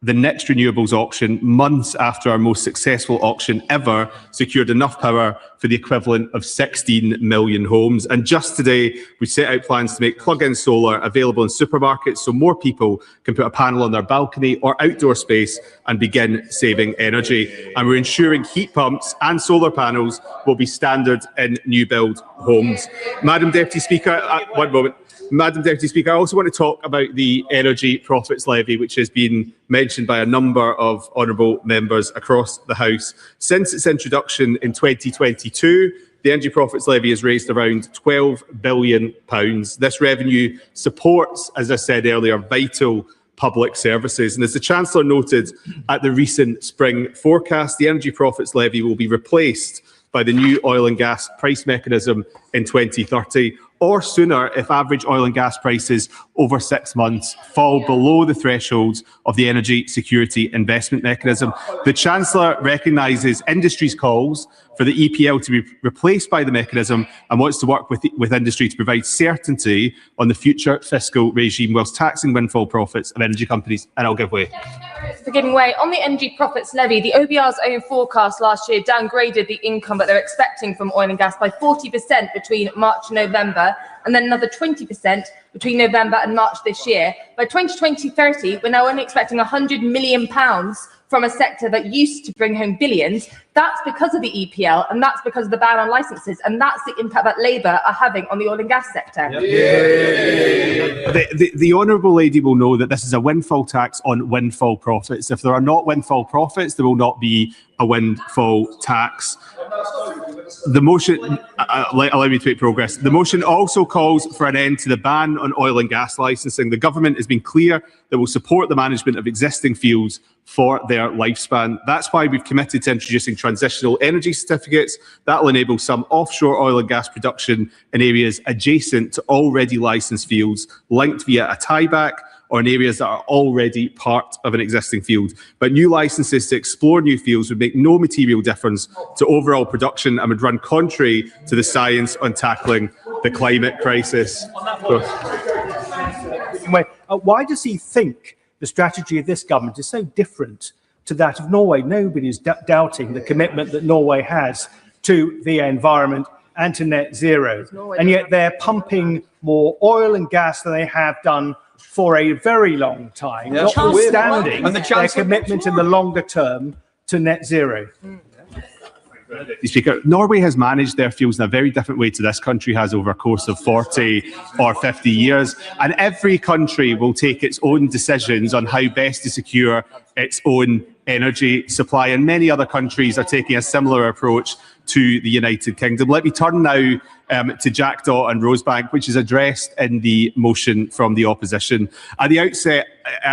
the next renewables auction months after our most successful auction ever secured enough power for the equivalent of 16 million homes. And just today, we set out plans to make plug-in solar available in supermarkets so more people can put a panel on their balcony or outdoor space and begin saving energy. And we're ensuring heat pumps and solar panels will be standard in new build homes. Madam Deputy Speaker, one moment. Madam Deputy Speaker, I also want to talk about the Energy Profits Levy, which has been mentioned by a number of honourable members across the House. Since its introduction in 2022, the Energy Profits Levy has raised around £12 billion. This revenue supports, as I said earlier, vital public services. And as the Chancellor noted at the recent spring forecast, the Energy Profits Levy will be replaced by the new oil and gas price mechanism in 2030, or sooner if average oil and gas prices over 6 months fall below the thresholds of the Energy Security Investment Mechanism. The Chancellor recognises industry's calls for the EPL to be replaced by the mechanism and wants to work with industry to provide certainty on the future fiscal regime whilst taxing windfall profits of energy companies. And I'll give way. For giving way. On the Energy Profits Levy, the OBR's own forecast last year downgraded the income that they're expecting from oil and gas by 40% between March and November, and then another 20% between November and March this year. By 2020-30, we're now only expecting £100 million from a sector that used to bring home billions. That's because of the EPL, and that's because of the ban on licences, and that's the impact that Labour are having on the oil and gas sector. The honourable lady will know that this is a windfall tax on windfall profits. If there are not windfall profits, there will not be a windfall tax. The motion, allow me to make progress. The motion also calls for an end to the ban on oil and gas licensing. The government has been clear that will support the management of existing fields for their lifespan. That's why we've committed to introducing transitional energy certificates that will enable some offshore oil and gas production in areas adjacent to already licensed fields linked via a tieback, or in areas that are already part of an existing field. But new licences to explore new fields would make no material difference to overall production and would run contrary to the science on tackling the climate crisis. Why does he think the strategy of this government is so different to that of Norway. Nobody's doubting the commitment that Norway has to the environment and to net zero. And yet they're pumping more oil and gas than they have done for a very long time, notwithstanding their commitment in the longer term to net zero. Speaker, Norway has managed their fuels in a very different way to this country has over a course of 40 or 50 years. And every country will take its own decisions on how best to secure its own energy supply. And many other countries are taking a similar approach to the United Kingdom. Let me turn now to Jackdaw and Rosebank, which is addressed in the motion from the opposition. At the outset,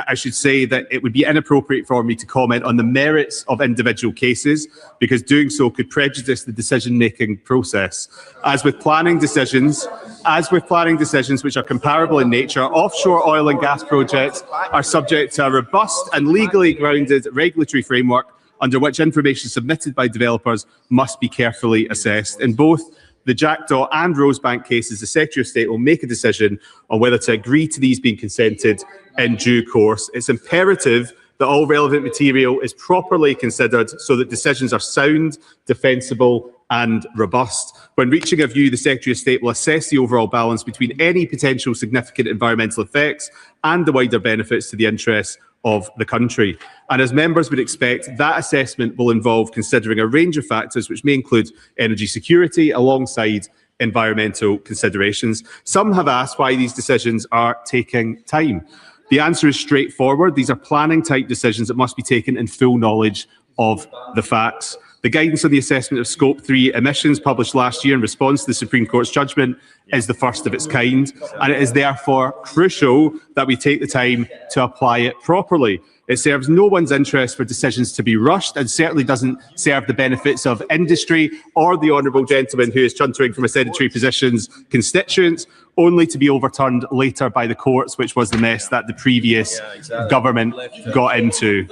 I should say that it would be inappropriate for me to comment on the merits of individual cases, because doing so could prejudice the decision-making process. As with planning decisions which are comparable in nature, offshore oil and gas projects are subject to a robust and legally grounded regulatory framework under which information submitted by developers must be carefully assessed. In both the Jackdaw and Rosebank cases, the Secretary of State will make a decision on whether to agree to these being consented in due course. It's imperative that all relevant material is properly considered so that decisions are sound, defensible and robust. When reaching a view, the Secretary of State will assess the overall balance between any potential significant environmental effects and the wider benefits to the interests of the country. And as members would expect, that assessment will involve considering a range of factors which may include energy security alongside environmental considerations. Some have asked why these decisions are taking time. The answer is straightforward. These are planning type decisions that must be taken in full knowledge of the facts. The guidance on the assessment of Scope 3 emissions published last year in response to the Supreme Court's judgment is the first of its kind, and it is therefore crucial that we take the time to apply it properly. It serves no one's interest for decisions to be rushed, and certainly doesn't serve the benefits of industry or the honourable gentleman who is chuntering from a sedentary position's constituents, only to be overturned later by the courts, which was the mess that the previous government got into.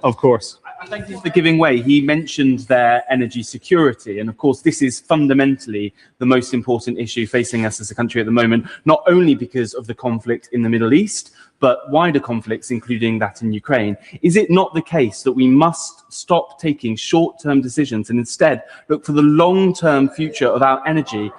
Of course. Thank you for giving way. He mentioned their energy security, and of course this is fundamentally the most important issue facing us as a country at the moment, not only because of the conflict in the Middle East, but wider conflicts, including that in Ukraine. Is it not the case that we must stop taking short-term decisions and instead look for the long-term future of our energy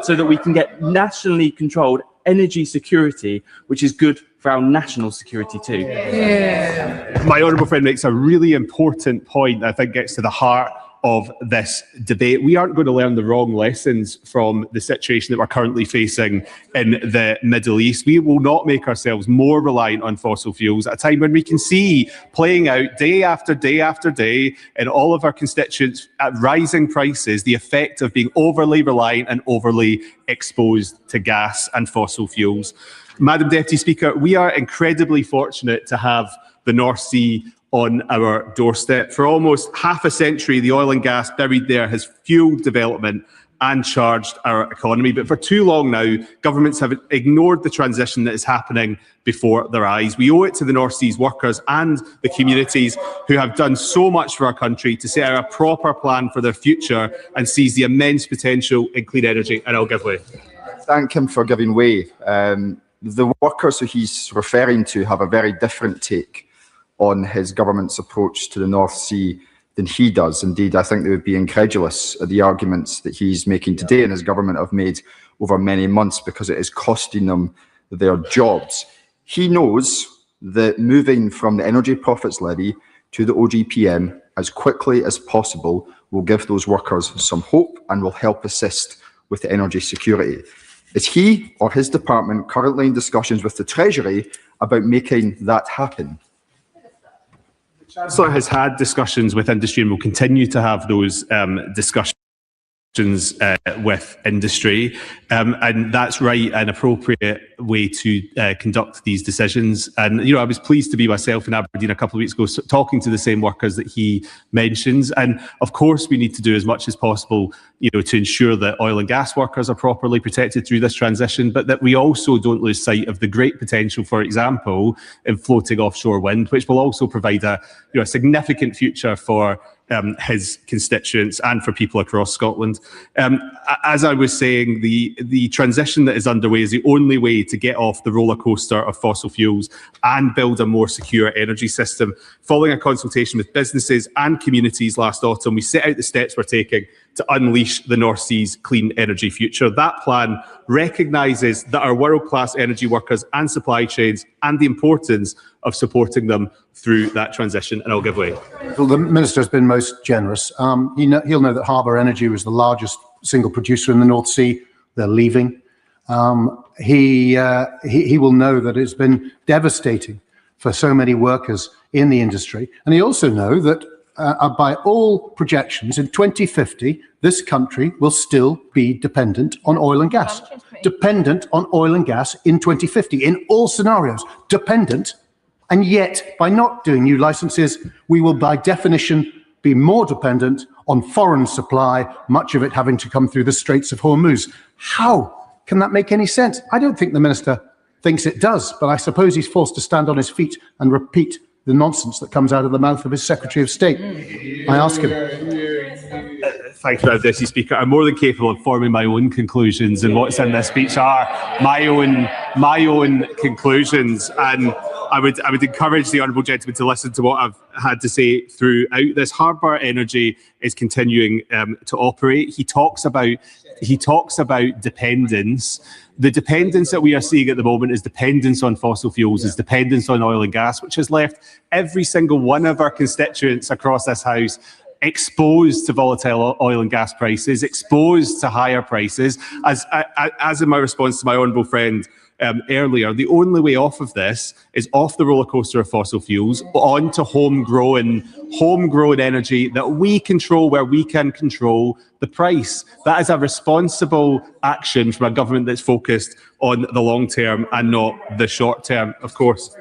so that we can get nationally controlled energy security, which is good for our national security too? Yeah. My honourable friend makes a really important point that I think gets to the heart of this debate. We aren't going to learn the wrong lessons from the situation that we're currently facing in the Middle East. We will not make ourselves more reliant on fossil fuels at a time when we can see playing out day after day after day in all of our constituents at rising prices the effect of being overly reliant and overly exposed to gas and fossil fuels. Madam Deputy Speaker, we are incredibly fortunate to have the North Sea on our doorstep. For almost half a century, the oil and gas buried there has fueled development and charged our economy. But for too long now, governments have ignored the transition that is happening before their eyes. We owe it to the North Sea's workers and the communities who have done so much for our country to set out a proper plan for their future and seize the immense potential in clean energy. And I'll give way. Thank him for giving way. The workers who he's referring to have a very different take on his government's approach to the North Sea than he does. Indeed, I think they would be incredulous at the arguments that he's making today and his government have made over many months, because it is costing them their jobs. He knows that moving from the Energy Profits Levy to the OGPM as quickly as possible will give those workers some hope and will help assist with the energy security. Is he or his department currently in discussions with the Treasury about making that happen? The Chancellor has had discussions with industry and will continue to have those discussions with industry, and that's right and appropriate way to conduct these decisions. And I was pleased to be myself in Aberdeen a couple of weeks ago talking to the same workers that he mentions. And of course we need to do as much as possible to ensure that oil and gas workers are properly protected through this transition, but that we also don't lose sight of the great potential, for example, in floating offshore wind, which will also provide a significant future for his constituents and for people across Scotland. As I was saying, the transition that is underway is the only way to get off the roller coaster of fossil fuels and build a more secure energy system. Following a consultation with businesses and communities last autumn, we set out the steps we're taking to unleash the North Sea's clean energy future. That plan recognises that our world-class energy workers and supply chains and the importance of supporting them through that transition, and I'll give way. Well, the Minister's been most generous. He'll know that Harbour Energy was the largest single producer in the North Sea. They're leaving. He will know that it's been devastating for so many workers in the industry. And he also know that by all projections, in 2050, this country will still be dependent on oil and gas. Dependent on oil and gas in 2050, in all scenarios, dependent. And yet, by not doing new licenses, we will by definition be more dependent on foreign supply, much of it having to come through the Straits of Hormuz. How can that make any sense? I don't think the Minister thinks it does, but I suppose he's forced to stand on his feet and repeat the nonsense that comes out of the mouth of his Secretary of State. I ask him. Thank you, Deputy Speaker. I'm more than capable of forming my own conclusions, and what's in this speech are my own conclusions. And I would encourage the honourable gentleman to listen to what I've had to say throughout this. Harbour Energy is continuing to operate. He talks about dependence. The dependence that we are seeing at the moment is dependence on fossil fuels, is dependence on oil and gas, which has left every single one of our constituents across this House exposed to volatile oil and gas prices, exposed to higher prices. As in my response to my honourable friend earlier, the only way off of this is off the roller coaster of fossil fuels, onto homegrown energy that we control, where we can control the price. That is a responsible action from a government that's focused on the long term and not the short term, of course.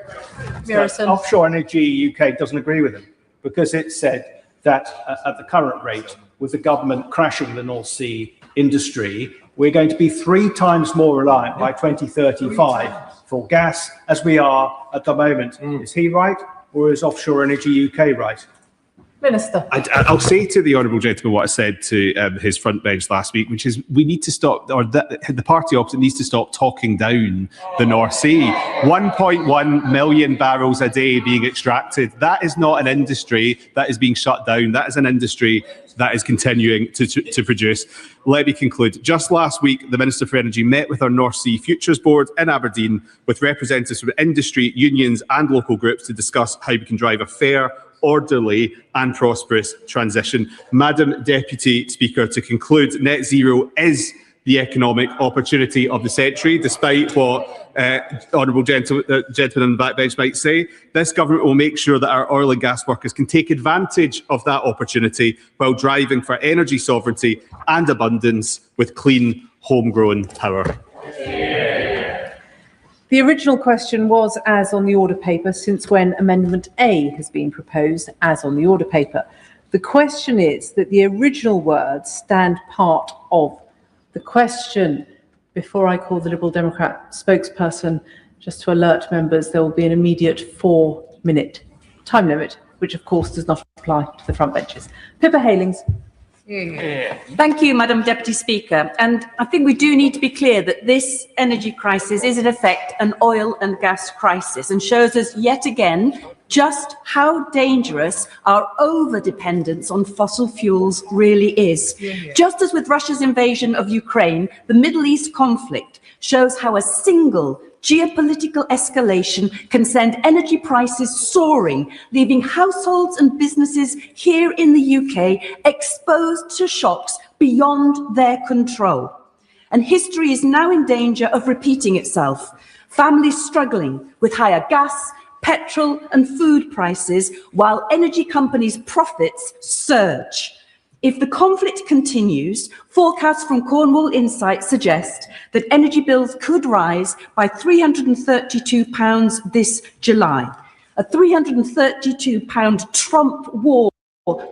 Offshore Energy UK doesn't agree with him, because it said that at the current rate, with the government crashing the North Sea industry, we're going to be 3 times more reliant by 2035 for gas as we are at the moment. Is he right, or is Offshore Energy UK right? Minister. I'll say to the honourable gentleman what I said to his front bench last week, which is we need to stop, or the party opposite needs to stop talking down the North Sea. 1.1 million barrels a day being extracted. That is not an industry that is being shut down. That is an industry that is continuing to produce. Let me conclude. Just last week, the Minister for Energy met with our North Sea Futures Board in Aberdeen with representatives from industry, unions and local groups to discuss how we can drive a fair, orderly and prosperous transition. Madam Deputy Speaker, to conclude, net zero is the economic opportunity of the century, despite what honourable gentlemen on the backbench might say. This government will make sure that our oil and gas workers can take advantage of that opportunity while driving for energy sovereignty and abundance with clean, homegrown power. The original question was as on the order paper, since when Amendment A has been proposed as on the order paper. The question is that the original words stand part of the question. Before I call the Liberal Democrat spokesperson, just to alert members, there will be an immediate 4-minute time limit, which of course does not apply to the front benches. Pippa Halings. Thank you, Madam Deputy Speaker. And I think we do need to be clear that this energy crisis is in effect an oil and gas crisis, and shows us yet again just how dangerous our over-dependence on fossil fuels really is. Just as with Russia's invasion of Ukraine, the Middle East conflict shows how a single geopolitical escalation can send energy prices soaring, leaving households and businesses here in the UK exposed to shocks beyond their control. And history is now in danger of repeating itself. Families struggling with higher gas, petrol and food prices, while energy companies' profits surge. If the conflict continues, forecasts from Cornwall Insight suggest that energy bills could rise by £332 this July, a £332 Trump war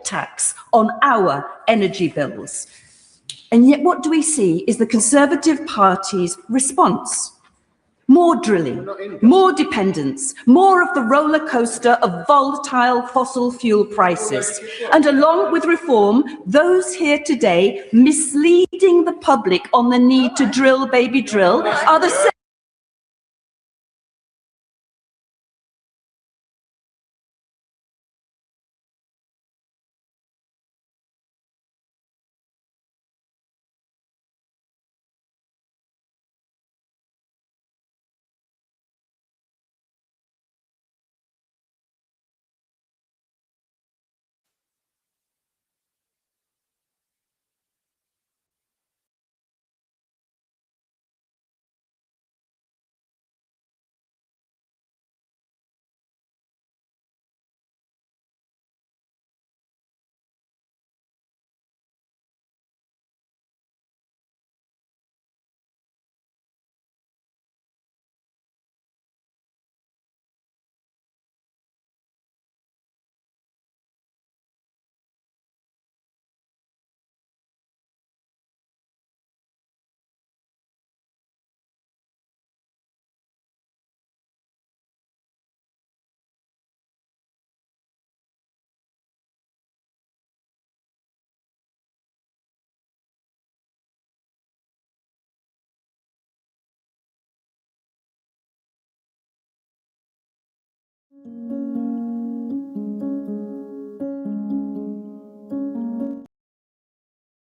tax on our energy bills. And yet what do we see is the Conservative Party's response? More drilling, more dependence, more of the roller coaster of volatile fossil fuel prices. And along with reform, those here today misleading the public on the need to drill, baby, drill are the same.